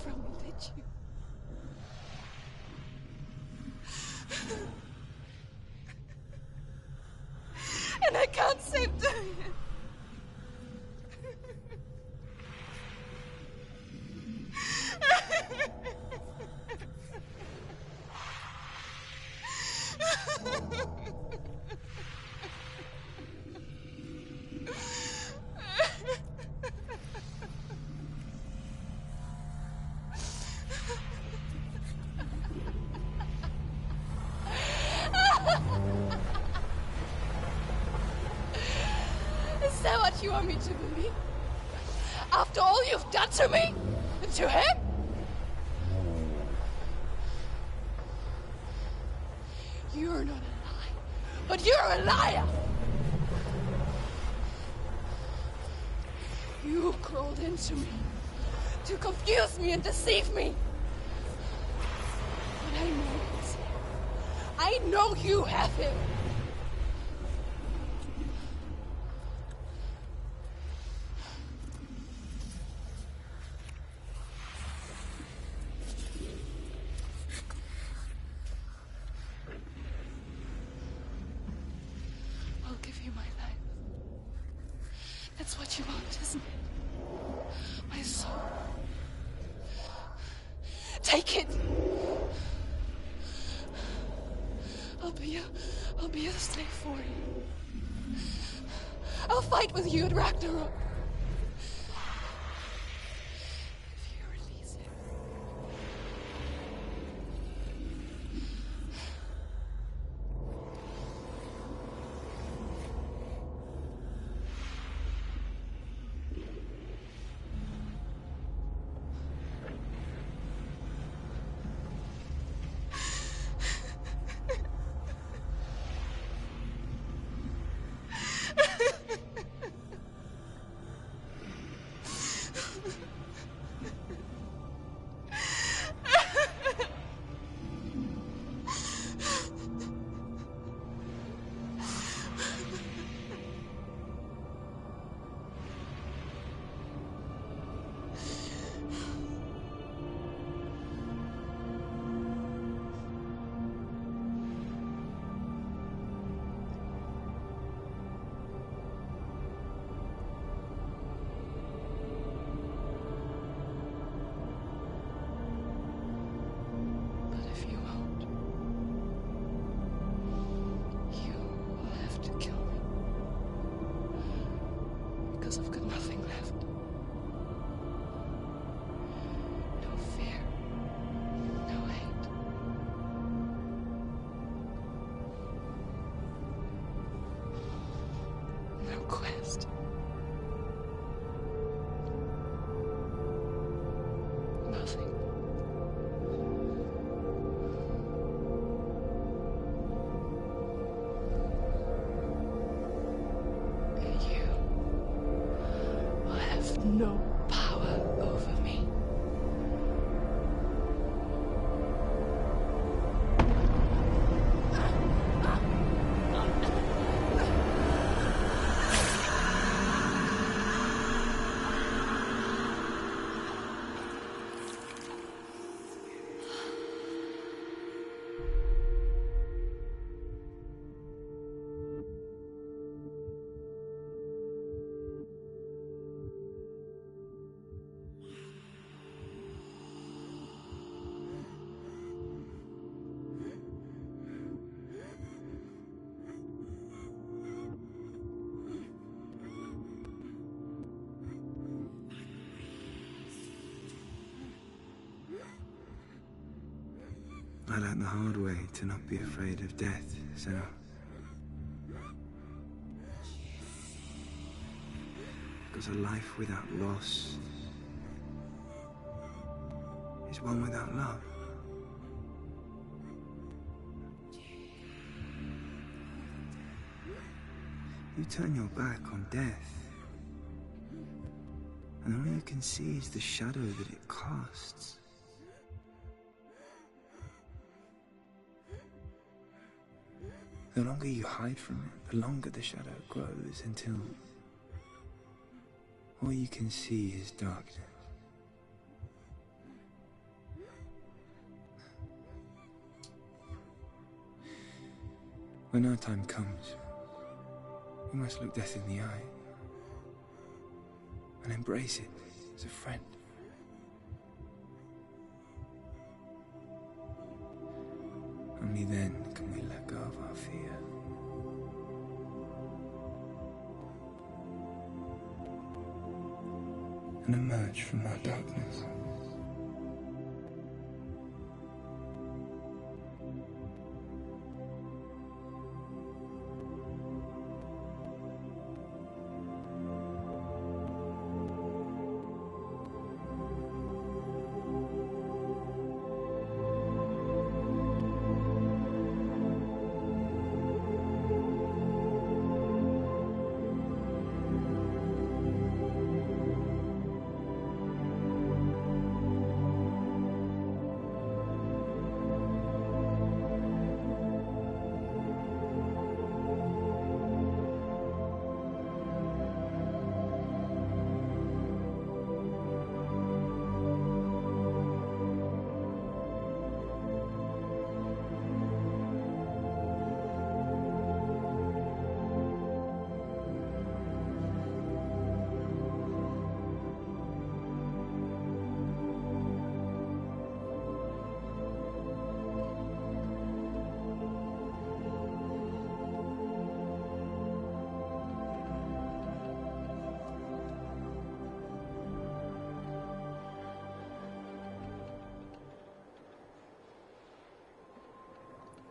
H: from me, did you? And I can't save doing it. Is that what you want me to believe? After all you've done to me? And to him? You're not a lie, but you're a liar! You crawled into me to confuse me and deceive me. But I know he's here. I know you have him. I'll give you my life. That's what you want, isn't it? My soul. Take it. I'll be a slave for you. I'll fight with you at Ragnarok. If you release it. Because I've got nothing left. No fear. No hate. No quest. Nothing. No power over me.
I: I learned the hard way to not be afraid of death, Senua. Because a life without loss is one without love. You turn your back on death, and all you can see is the shadow that it casts. The longer you hide from it, the longer the shadow grows until all you can see is darkness. When our time comes, we must look death in the eye and embrace it as a friend. Only then can we let go of our fear. And emerge from our darkness.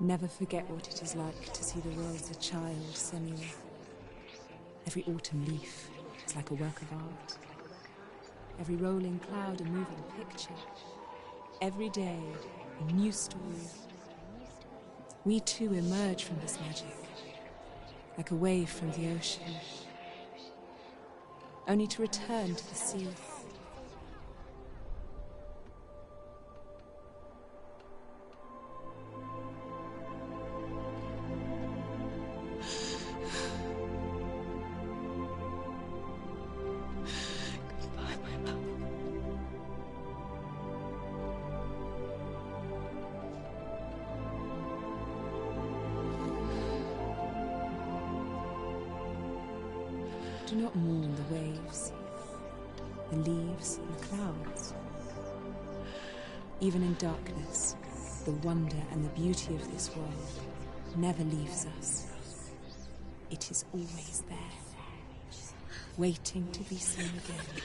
E: Never forget what it is like to see the world as a child, Senua. Every autumn leaf is like a work of art. Every rolling cloud a moving picture. Every day a new story. We too emerge from this magic, like a wave from the ocean, only to return to the sea. Do not mourn the waves, the leaves and the clouds. Even in darkness, the wonder and the beauty of this world never leaves us. It is always there, waiting to be seen again.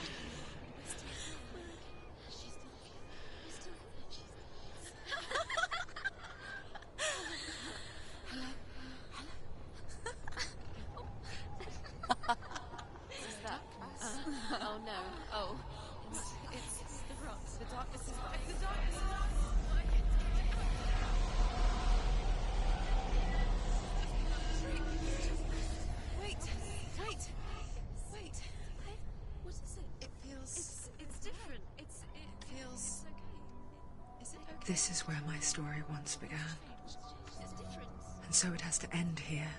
G: This is where my story once began. And so it has to end here.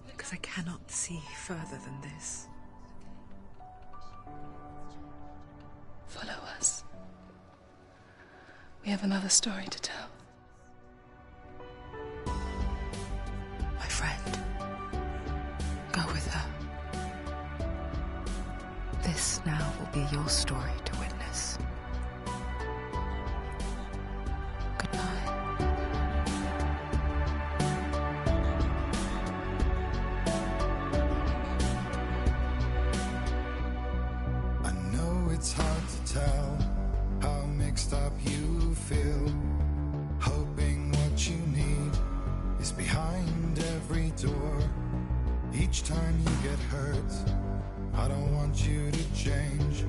G: Because I cannot see further than this.
C: Follow us. We have another story to tell.
G: My friend, go with her. This now will be your story to witness.
J: It's hard to tell how mixed up you feel, hoping what you need is behind every door. Each time you get hurt, I don't want you to change,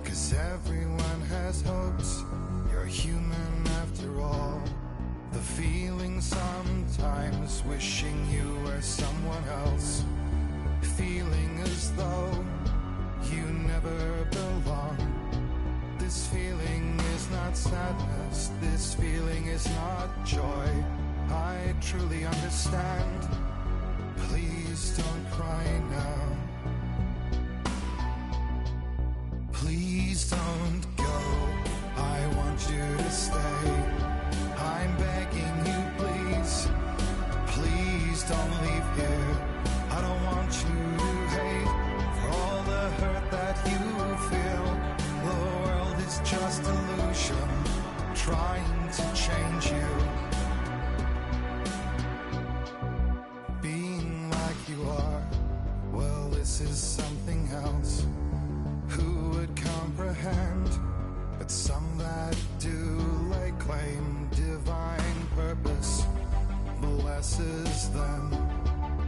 J: 'cause everyone has hopes. You're human after all. The feeling sometimes wishing you were someone else, feeling as though you never belong. This feeling is not sadness, this feeling is not joy. I truly understand. Please don't cry now. Please don't go. I want you to stay. I'm begging you, please. just illusion, trying to change you. Being like you are, well, this is something else. Who would comprehend? But some that do lay claim divine purpose blesses them.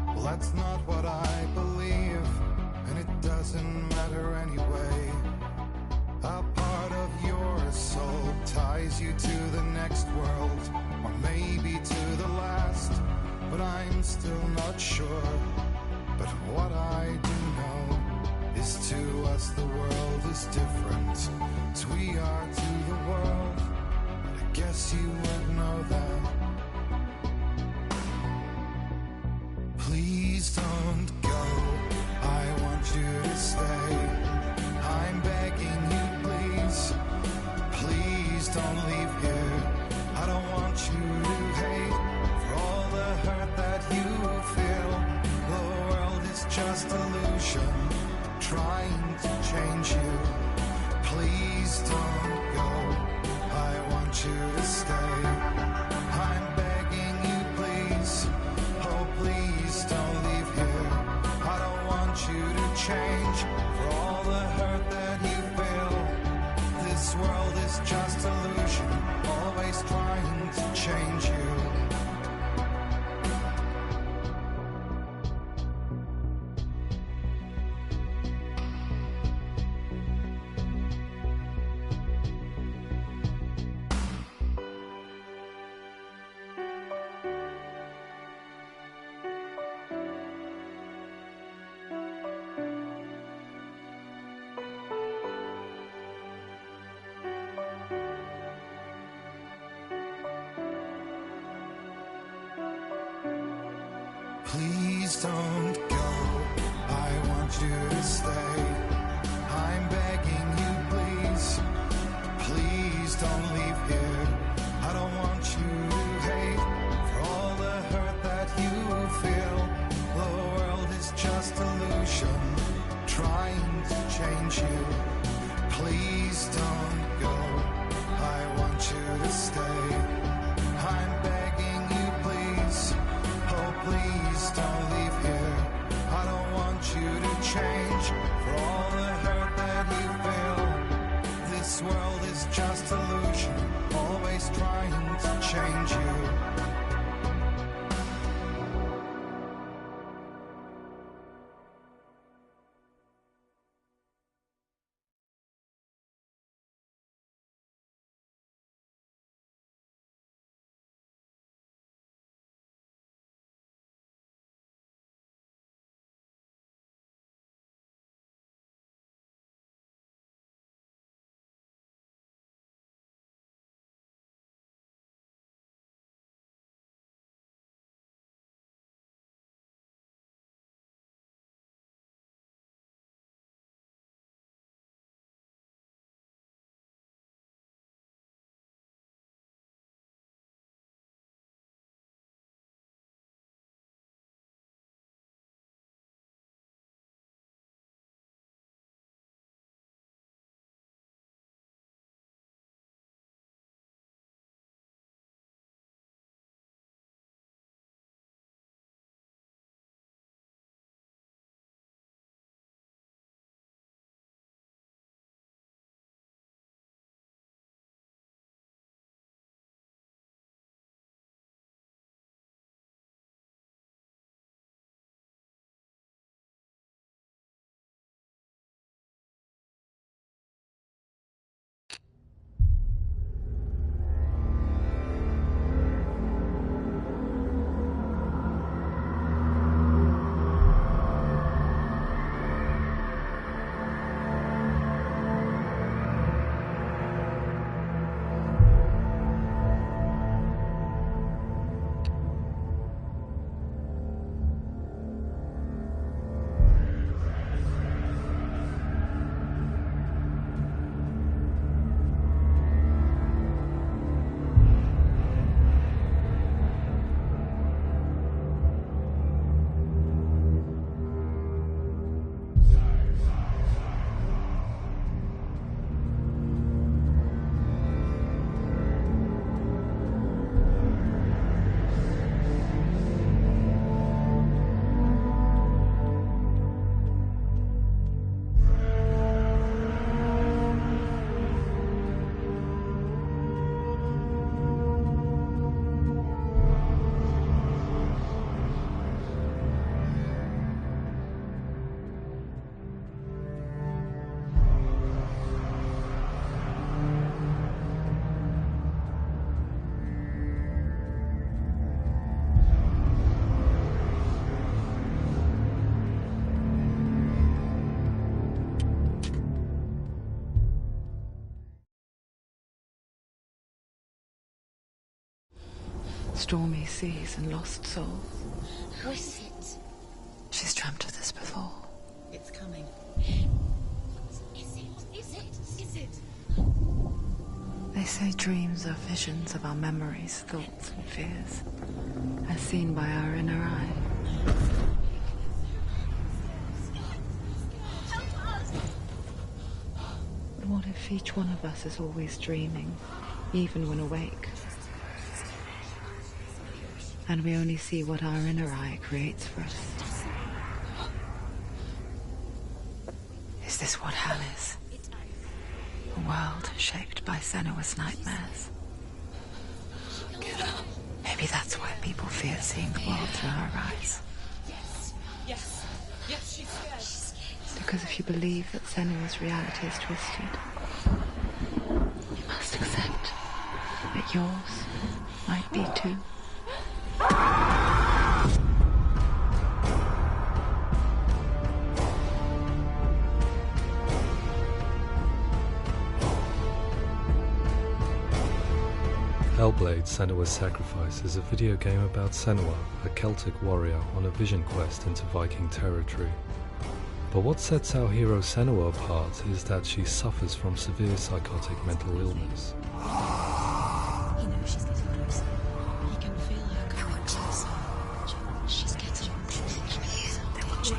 J: Well, that's not what I believe, and it doesn't matter anyway. A part of your soul ties you to the next world, or maybe to the last, but I'm still not sure. But what I do know is to us the world is different as we are to the world. I guess you would know that. Please don't go, I want you to stay. I'm begging you, please. Please don't leave here. I don't want you to hate for all the hurt that you feel. The world is just illusion, trying to change you. Please don't go, I want you to stay. I'm begging you, please. Oh, please don't leave here. I don't want you to change for all the hurt that you feel. This world is just illusion, always trying to change you. Please don't go, I want you to stay. I'm begging you, please. Please don't leave here. I don't want you to hate for all the hurt that you feel. The world is just illusion, trying to change you. Please don't go, I want you to stay. I'm begging you, please. Oh, please don't leave here. I don't want you to change for all
G: stormy seas and lost souls.
B: Who is it?
G: She's dreamt of this before.
E: It's coming.
B: Is it?
G: They say dreams are visions of our memories, thoughts and fears, as seen by our inner eye. But what if each one of us is always dreaming, even when awake? And we only see what our inner eye creates for us. Is this what hell is? A world shaped by Senua's nightmares. Maybe that's why people fear seeing the world through her eyes.
H: Yes, she's scared.
G: Because if you believe that Senua's reality is twisted, you must accept that yours might be too.
K: Hellblade Senuas Sacrifice is a video game about Senua, a Celtic warrior on a vision quest into Viking territory. But what sets our hero Senua apart is that she suffers from severe psychotic mental illness.
E: He knows she's getting closer. He can feel her coming closer. She's getting closer. They're watching.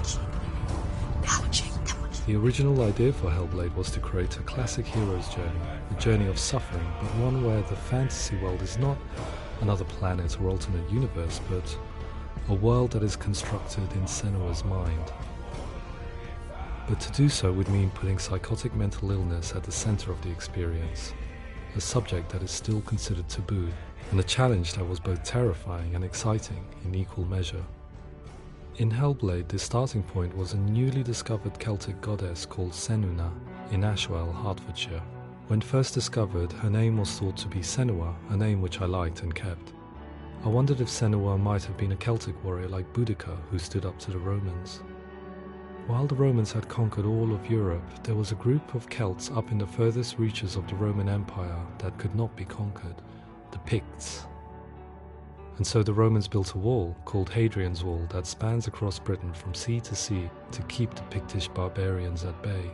K: The original idea for Hellblade was to create a classic hero's journey, a journey of suffering, but one where the fantasy world is not another planet or alternate universe, but a world that is constructed in Senua's mind. But to do so would mean putting psychotic mental illness at the center of the experience, a subject that is still considered taboo, and a challenge that was both terrifying and exciting in equal measure. In Hellblade, the starting point was a newly discovered Celtic goddess called Senuna in Ashwell, Hertfordshire. When first discovered, her name was thought to be Senua, a name which I liked and kept. I wondered if Senua might have been a Celtic warrior like Boudica who stood up to the Romans. While the Romans had conquered all of Europe, there was a group of Celts up in the furthest reaches of the Roman Empire that could not be conquered, the Picts. And so the Romans built a wall, called Hadrian's Wall, that spans across Britain from sea to sea to keep the Pictish barbarians at bay.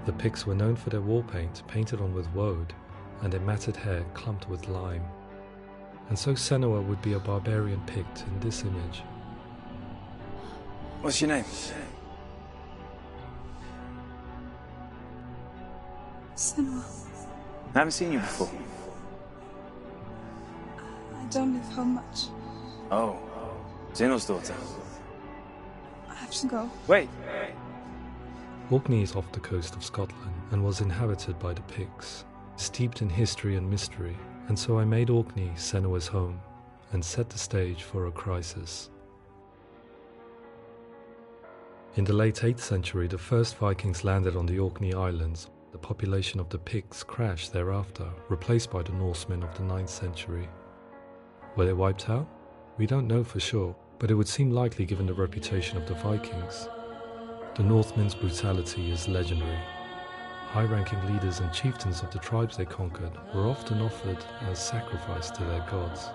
K: The Picts were known for their war paint, painted on with woad, and their matted hair clumped with lime. And so Senua would be a barbarian Pict in this image.
I: What's your name?
C: Senua,
I: I haven't seen you before.
C: I don't live home much.
I: Oh, Zeno's daughter.
C: I have to go.
I: Wait.
K: Orkney is off the coast of Scotland and was inhabited by the Picts, steeped in history and mystery, and so I made Orkney Senua's home and set the stage for a crisis. In the late 8th century, the first Vikings landed on the Orkney Islands. The population of the Picts crashed thereafter, replaced by the Norsemen of the 9th century. Were they wiped out? We don't know for sure, but it would seem likely given the reputation of the Vikings. The Northmen's brutality is legendary. High-ranking leaders and chieftains of the tribes they conquered were often offered as sacrifice to their gods.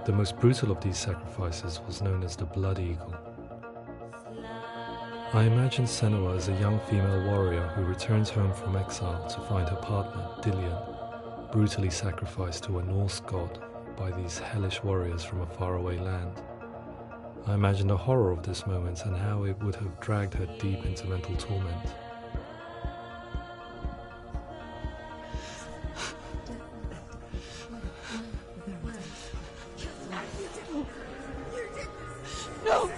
K: The most brutal of these sacrifices was known as the Blood Eagle. I imagine Senua as a young female warrior who returns home from exile to find her partner, Dillion, brutally sacrificed to a Norse god by these hellish warriors from a faraway land. I imagine the horror of this moment and how it would have dragged her deep into mental torment.
H: No!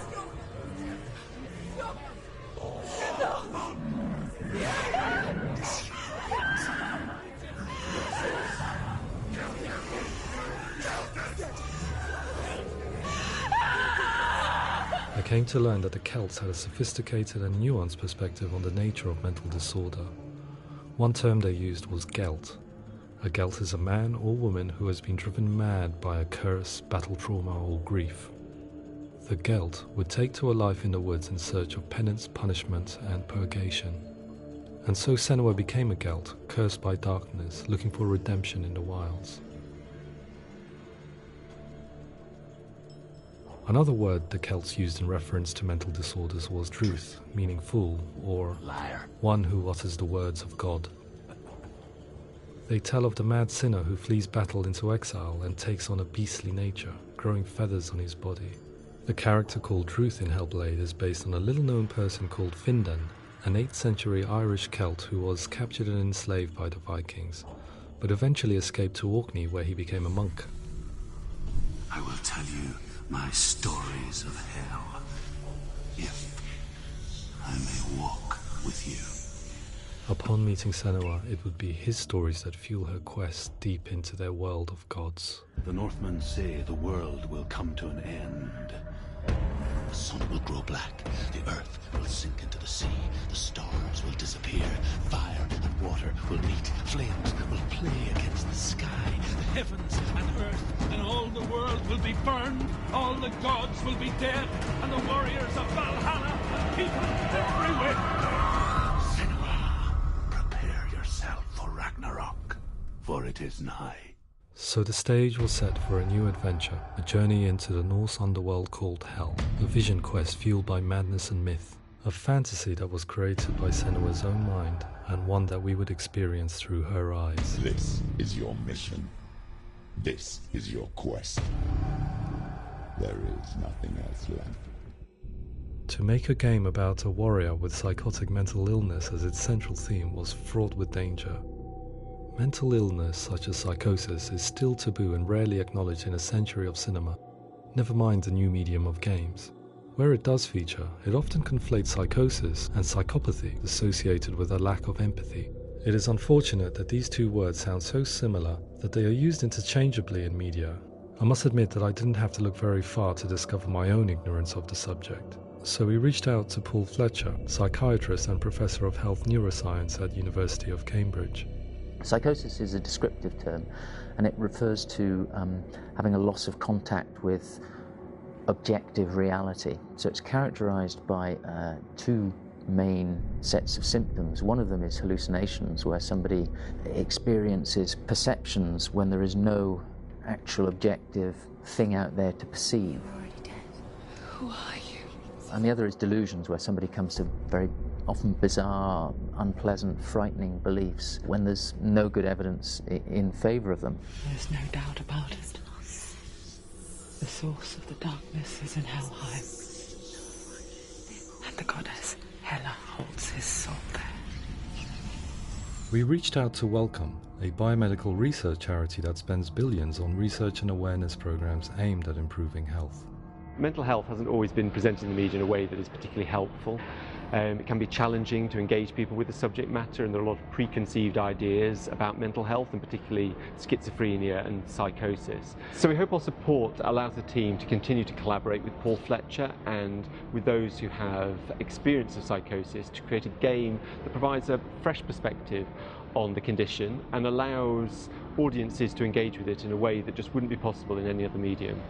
K: I came to learn that the Celts had a sophisticated and nuanced perspective on the nature of mental disorder. One term they used was Gelt. A Gelt is a man or woman who has been driven mad by a curse, battle trauma, or grief. The Gelt would take to a life in the woods in search of penance, punishment, and purgation. And so Senua became a Gelt, cursed by darkness, looking for redemption in the wilds. Another word the Celts used in reference to mental disorders was druth, meaning fool, or
F: liar,
K: one who utters the words of God. They tell of the mad sinner who flees battle into exile and takes on a beastly nature, growing feathers on his body. The character called Druth in Hellblade is based on a little-known person called Findan, an 8th century Irish Celt who was captured and enslaved by the Vikings, but eventually escaped to Orkney where he became a monk.
L: I will tell you my stories of hell, if I may walk with you.
K: Upon meeting Senua, it would be his stories that fuel her quest deep into their world of gods.
F: The Northmen say the world will come to an end. The sun will grow black, the earth will sink into the sea, the stars will disappear, fire and water will meet, flames will play against the sky, the heavens and earth and all the world will be burned, all the gods will be dead, and the warriors of Valhalla and people everywhere. Senua, prepare yourself for Ragnarok, for it is nigh.
K: So the stage was set for a new adventure, a journey into the Norse underworld called Hell, a vision quest fueled by madness and myth, a fantasy that was created by Senua's own mind, and one that we would experience through her eyes.
A: This is your mission. This is your quest. There is nothing else left.
K: To make a game about a warrior with psychotic mental illness as its central theme was fraught with danger. Mental illness, such as psychosis, is still taboo and rarely acknowledged in a century of cinema, never mind the new medium of games. Where it does feature, it often conflates psychosis and psychopathy associated with a lack of empathy. It is unfortunate that these two words sound so similar that they are used interchangeably in media. I must admit that I didn't have to look very far to discover my own ignorance of the subject. So we reached out to Paul Fletcher, psychiatrist and professor of health neuroscience at University of Cambridge.
M: Psychosis is a descriptive term, and it refers to having a loss of contact with objective reality. So it's characterized by two main sets of symptoms. One of them is hallucinations, where somebody experiences perceptions when there is no actual objective thing out there to perceive.
B: You're already dead. Who are you?
M: And the other is delusions, where somebody comes to very often bizarre, unpleasant, frightening beliefs when there's no good evidence in favour of them.
G: There's no doubt about it. The source of the darkness is in Helheim, and the goddess Hela holds his soul there.
K: We reached out to Welcome, a biomedical research charity that spends billions on research and awareness programs aimed at improving health.
N: Mental health hasn't always been presented in the media in a way that is particularly helpful. It can be challenging to engage people with the subject matter, and there are a lot of preconceived ideas about mental health, and particularly schizophrenia and psychosis. So we hope our support allows the team to continue to collaborate with Paul Fletcher and with those who have experience of psychosis to create a game that provides a fresh perspective on the condition and allows audiences to engage with it in a way that just wouldn't be possible in any other medium.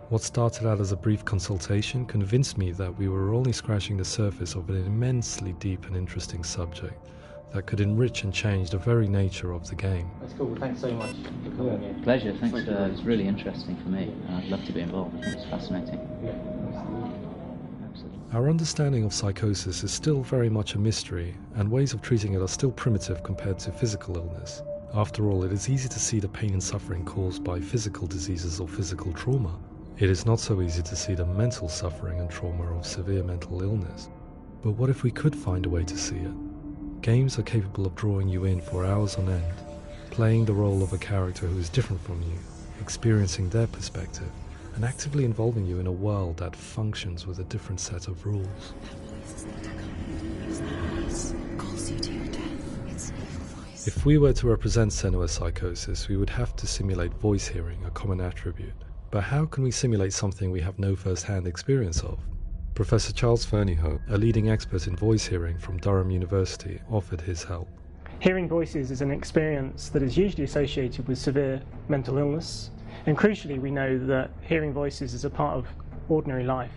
K: What started out as a brief consultation convinced me that we were only scratching the surface of an immensely deep and interesting subject that could enrich and change the very nature of the game.
O: That's cool. Thanks so much for coming here.
M: Pleasure. Thanks. It's really interesting for me. I'd love to be involved. I think it's fascinating.
K: Our understanding of psychosis is still very much a mystery, and ways of treating it are still primitive compared to physical illness. After all, it is easy to see the pain and suffering caused by physical diseases or physical trauma. It is not so easy to see the mental suffering and trauma of severe mental illness. But what if we could find a way to see it? Games are capable of drawing you in for hours on end, playing the role of a character who is different from you, experiencing their perspective, and actively involving you in a world that functions with a different set of rules. If we were to represent Senua's psychosis, we would have to simulate voice hearing, a common attribute. But how can we simulate something we have no first-hand experience of? Professor Charles Fernyhough, a leading expert in voice hearing from Durham University, offered his help.
P: Hearing voices is an experience that is usually associated with severe mental illness, and crucially we know that hearing voices is a part of ordinary life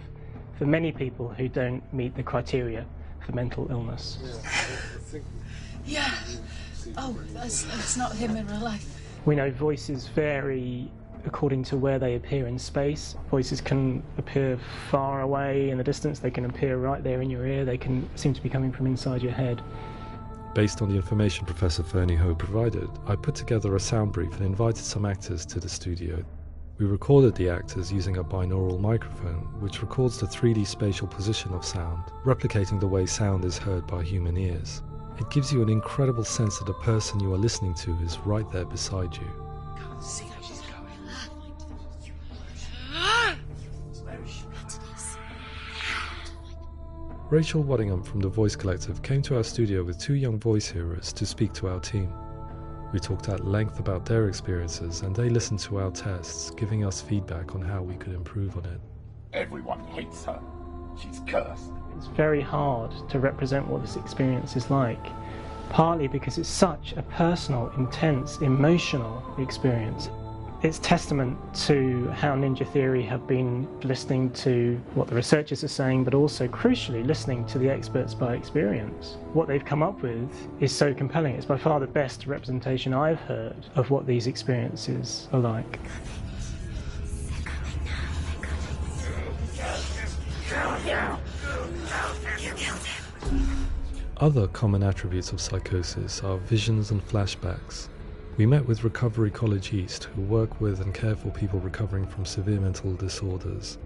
P: for many people who don't meet the criteria for mental illness.
E: Yeah. Oh, that's not him in real life.
P: We know voices vary according to where they appear in space. Voices can appear far away in the distance, they can appear right there in your ear, they can seem to be coming from inside your head.
K: Based on the information Professor Fernie Ho provided, I put together a sound brief and invited some actors to the studio. We recorded the actors using a binaural microphone, which records the 3D spatial position of sound, replicating the way sound is heard by human ears. It gives you an incredible sense that the person you are listening to is right there beside you.
L: Can't see how she's going.
K: Rachel Waddingham from the Voice Collective came to our studio with 2 young voice hearers to speak to our team. We talked at length about their experiences and they listened to our tests, giving us feedback on how we could improve on it.
A: Everyone hates her. She's cursed.
P: It's very hard to represent what this experience is like, partly because it's such a personal, intense, emotional experience. It's testament to how Ninja Theory have been listening to what the researchers are saying, but also, crucially, listening to the experts by experience. What they've come up with is so compelling. It's by far the best representation I've heard of what these experiences are like.
K: Other common attributes of psychosis are visions and flashbacks. We met with Recovery College East, who work with and care for people recovering from severe mental disorders.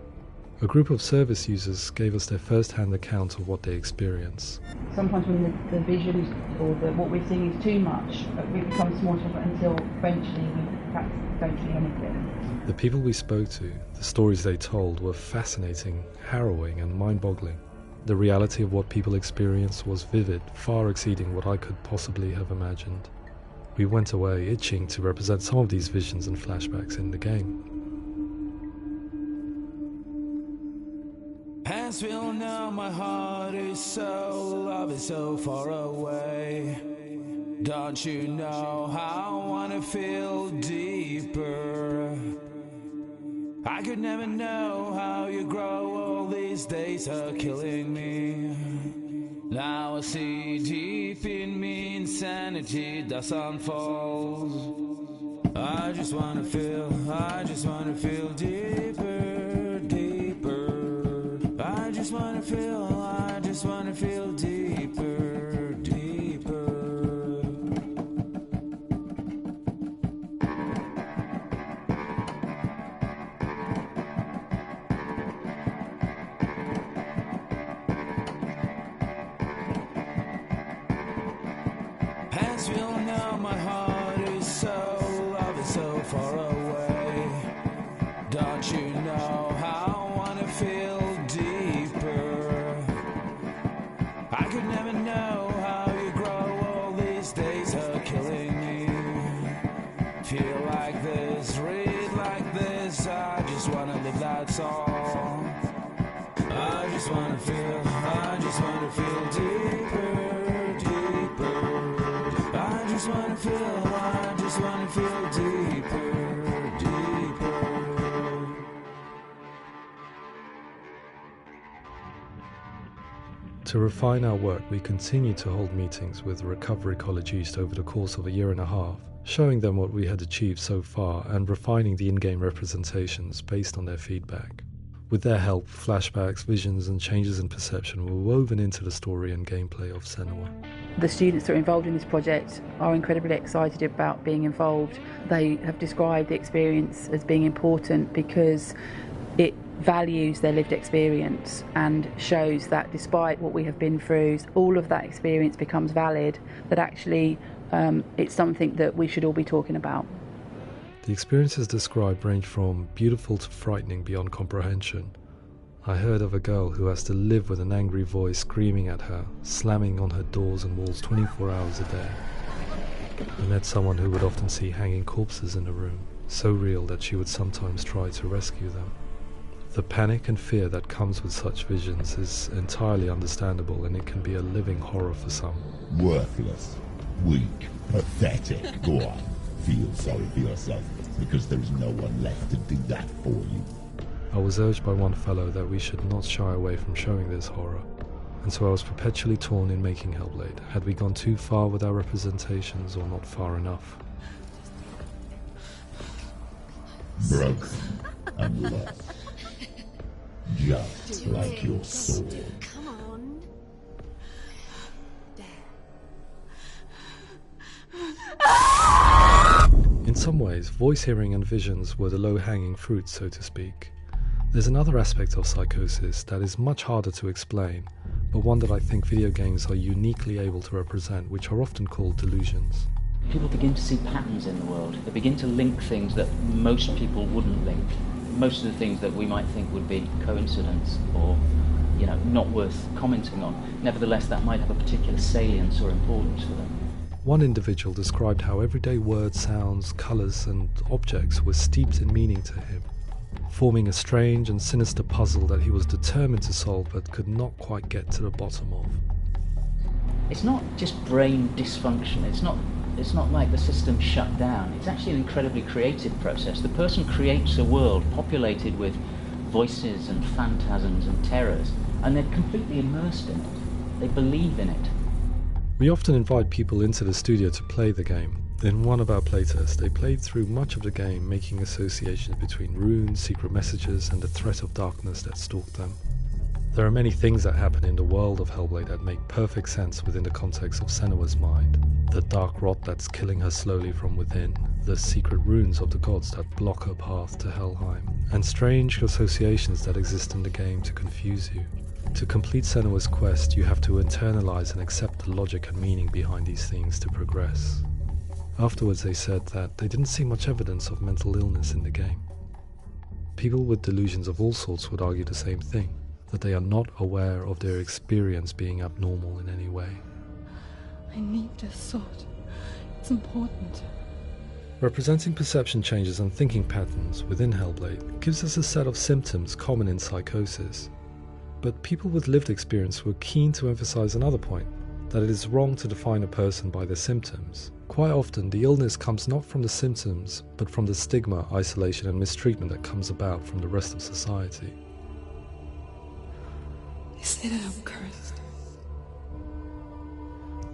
K: A group of service users gave us their first-hand account of what they experience.
Q: Sometimes when the visions or what we're seeing is too much, we become small until eventually we perhaps don't see anything.
K: The people we spoke to, the stories they told, were fascinating, harrowing and mind-boggling. The reality of what people experienced was vivid, far exceeding what I could possibly have imagined. We went away itching to represent some of these visions and flashbacks in the game.
R: As we all know, my heart is so, love is so far away. Don't you know how I wanna feel deeper? I could never know how you grow, all these days are killing me. Now I see deep in me insanity does unfold. I just wanna feel deeper, deeper. I just wanna feel deeper, deeper. As we all know, my heart is so, love is so far away. Don't you know how I wanna feel deeper? I could never know how you grow, all these days are killing me. Feel like this, read like this, I just wanna live that song. I just wanna feel deeper, deeper. I just wanna feel deeper, deeper.
K: To refine our work, we continue to hold meetings with Recovery College East over the course of a year and a half, showing them what we had achieved so far and refining the in-game representations based on their feedback. With their help, flashbacks, visions and changes in perception were woven into the story and gameplay of Senua.
Q: The students that are involved in this project are incredibly excited about being involved. They have described the experience as being important because it values their lived experience and shows that despite what we have been through, all of that experience becomes valid, that actually it's something that we should all be talking about.
K: The experiences described range from beautiful to frightening beyond comprehension. I heard of a girl who has to live with an angry voice screaming at her, slamming on her doors and walls 24 hours a day. I met someone who would often see hanging corpses in a room, so real that she would sometimes try to rescue them. The panic and fear that comes with such visions is entirely understandable, and it can be a living horror for some.
A: Worthless, weak, pathetic. Go on, feel sorry for yourself, because there is no one left to do that for you.
K: I was urged by one fellow that we should not shy away from showing this horror, and so I was perpetually torn in making Hellblade. Had we gone too far with our representations or not far enough?
A: broken and lost. Just like your sword.
E: Come on.
K: In some ways, voice hearing and visions were the low-hanging fruit, so to speak. There's another aspect of psychosis that is much harder to explain, but one that I think video games are uniquely able to represent, which are often called delusions.
M: People begin to see patterns in the world. They begin to link things that most people wouldn't link. Most of the things that we might think would be coincidence or, not worth commenting on. Nevertheless, that might have a particular salience or importance for them.
K: One individual described how everyday words, sounds, colours and objects were steeped in meaning to him, forming a strange and sinister puzzle that he was determined to solve but could not quite get to the bottom of.
M: It's not just brain dysfunction, it's not like the system shut down. It's actually an incredibly creative process. The person creates a world populated with voices and phantasms and terrors, and they're completely immersed in it. They believe in it.
K: We often invite people into the studio to play the game. In one of our playtests, they played through much of the game, making associations between runes, secret messages, and the threat of darkness that stalked them. There are many things that happen in the world of Hellblade that make perfect sense within the context of Senua's mind. The dark rot that's killing her slowly from within, the secret runes of the gods that block her path to Helheim, and strange associations that exist in the game to confuse you. To complete Senua's quest, you have to internalize and accept the logic and meaning behind these things to progress. Afterwards they said that they didn't see much evidence of mental illness in the game. People with delusions of all sorts would argue the same thing, that they are not aware of their experience being abnormal in any way.
C: I need this sword. It's important.
K: Representing perception changes and thinking patterns within Hellblade gives us a set of symptoms common in psychosis. But people with lived experience were keen to emphasize another point, that it is wrong to define a person by their symptoms. Quite often, the illness comes not from the symptoms, but from the stigma, isolation and mistreatment that comes about from the rest of society.
C: They say that I'm cursed.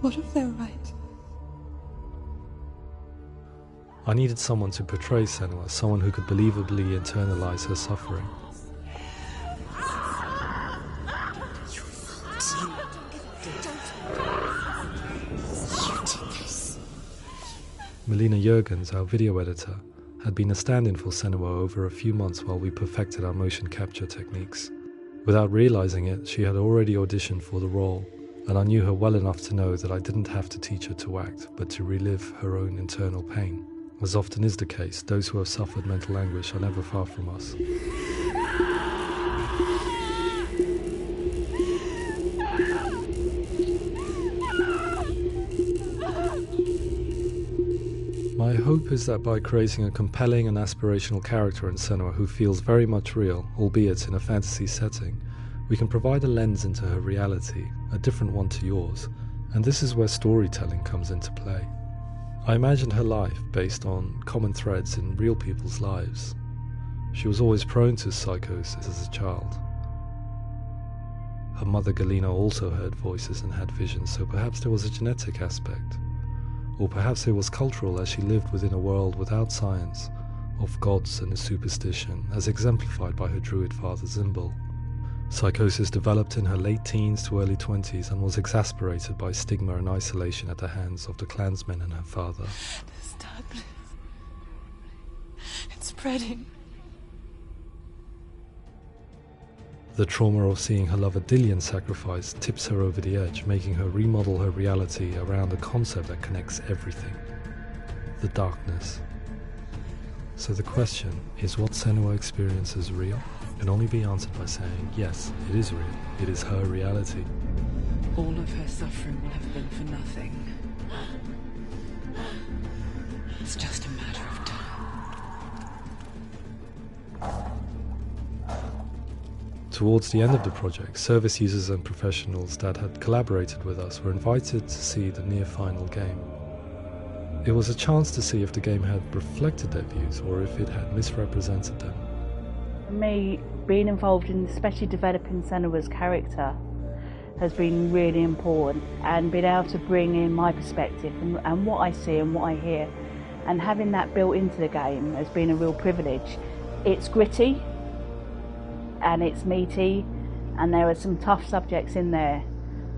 C: What if they're right?
K: I needed someone to portray Senua, someone who could believably internalize her suffering. Melina Jurgens, our video editor, had been a stand-in for Senua over a few months while we perfected our motion capture techniques. Without realizing it, she had already auditioned for the role, and I knew her well enough to know that I didn't have to teach her to act, but to relive her own internal pain. As often is the case, those who have suffered mental anguish are never far from us. My hope is that by creating a compelling and aspirational character in Senua who feels very much real, albeit in a fantasy setting, we can provide a lens into her reality, a different one to yours, and this is where storytelling comes into play. I imagined her life based on common threads in real people's lives. She was always prone to psychosis as a child. Her mother Galina also heard voices and had visions, so perhaps there was a genetic aspect. Or perhaps it was cultural, as she lived within a world without science, of gods and superstition, as exemplified by her druid father Zimbal. Psychosis developed in her late teens to early 20s and was exasperated by stigma and isolation at the hands of the clansmen and her father.
C: This darkness. It's spreading.
K: The trauma of seeing her lover Dillian sacrificed tips her over the edge, making her remodel her reality around a concept that connects everything: the darkness. So the question, is what Senua experiences real? Can only be answered by saying, yes, it is real. It is her reality.
G: All of her suffering will have been for nothing. It's just a matter of time.
K: Towards the end of the project, service users and professionals that had collaborated with us were invited to see the near-final game. It was a chance to see if the game had reflected their views or if it had misrepresented them.
Q: For me, being involved in especially developing Senua's character has been really important, and being able to bring in my perspective and what I see and what I hear, and having that built into the game has been a real privilege. It's gritty and it's meaty, and there are some tough subjects in there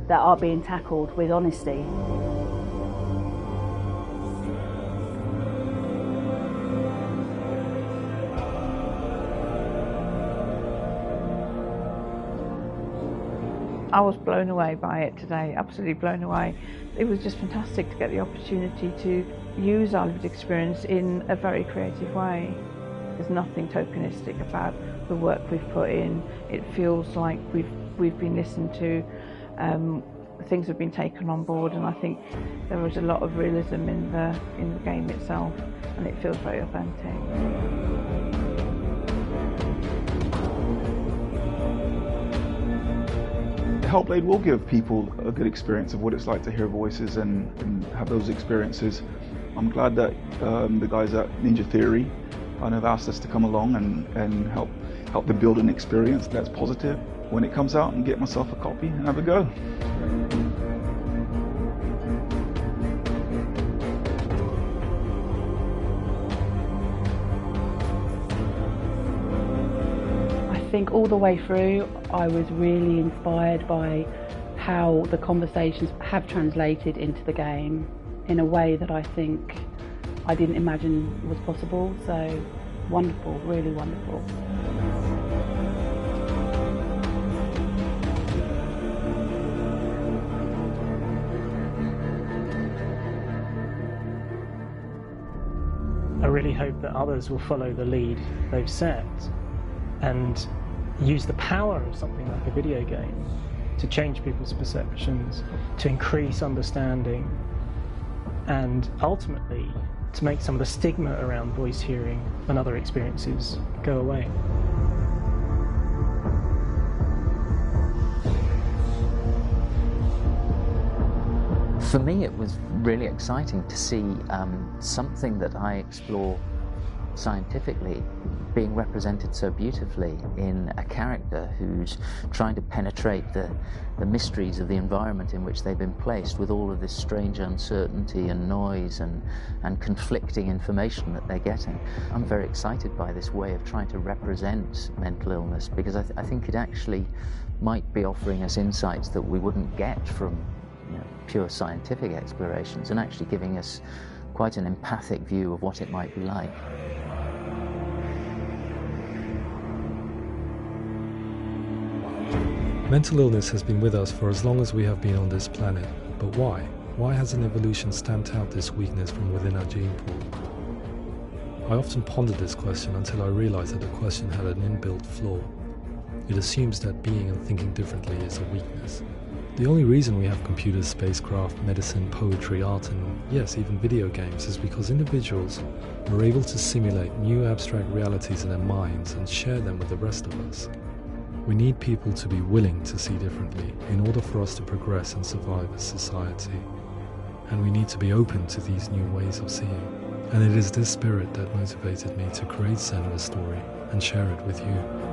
Q: that are being tackled with honesty.
S: I was blown away by it today, absolutely blown away. It was just fantastic to get the opportunity to use our lived experience in a very creative way. There's nothing tokenistic about the work we've put in. It feels like we've been listened to, things have been taken on board, and I think there was a lot of realism in the game itself, and it feels very authentic.
T: Hellblade will give people a good experience of what it's like to hear voices and have those experiences. I'm glad that the guys at Ninja Theory have asked us to come along and help them build an experience that's positive when it comes out, and get myself a copy and have a go.
Q: I think all the way through I was really inspired by how the conversations have translated into the game in a way that I think I didn't imagine was possible. So wonderful, really wonderful.
P: I really hope that others will follow the lead they've set and use the power of something like a video game to change people's perceptions, to increase understanding, and ultimately to make some of the stigma around voice hearing and other experiences go away.
M: For me, it was really exciting to see something that I explore scientifically being represented so beautifully in a character who's trying to penetrate the mysteries of the environment in which they've been placed, with all of this strange uncertainty and noise and conflicting information that they're getting. I'm very excited by this way of trying to represent mental illness, because I think it actually might be offering us insights that we wouldn't get from pure scientific explorations, and actually giving us quite an empathic view of what it might be like.
K: Mental illness has been with us for as long as we have been on this planet, but why? Why hasn't evolution stamped out this weakness from within our gene pool? I often pondered this question until I realized that the question had an inbuilt flaw. It assumes that being and thinking differently is a weakness. The only reason we have computers, spacecraft, medicine, poetry, art, and yes, even video games is because individuals are able to simulate new abstract realities in their minds and share them with the rest of us. We need people to be willing to see differently in order for us to progress and survive as society. And we need to be open to these new ways of seeing. And it is this spirit that motivated me to create Senua's story and share it with you.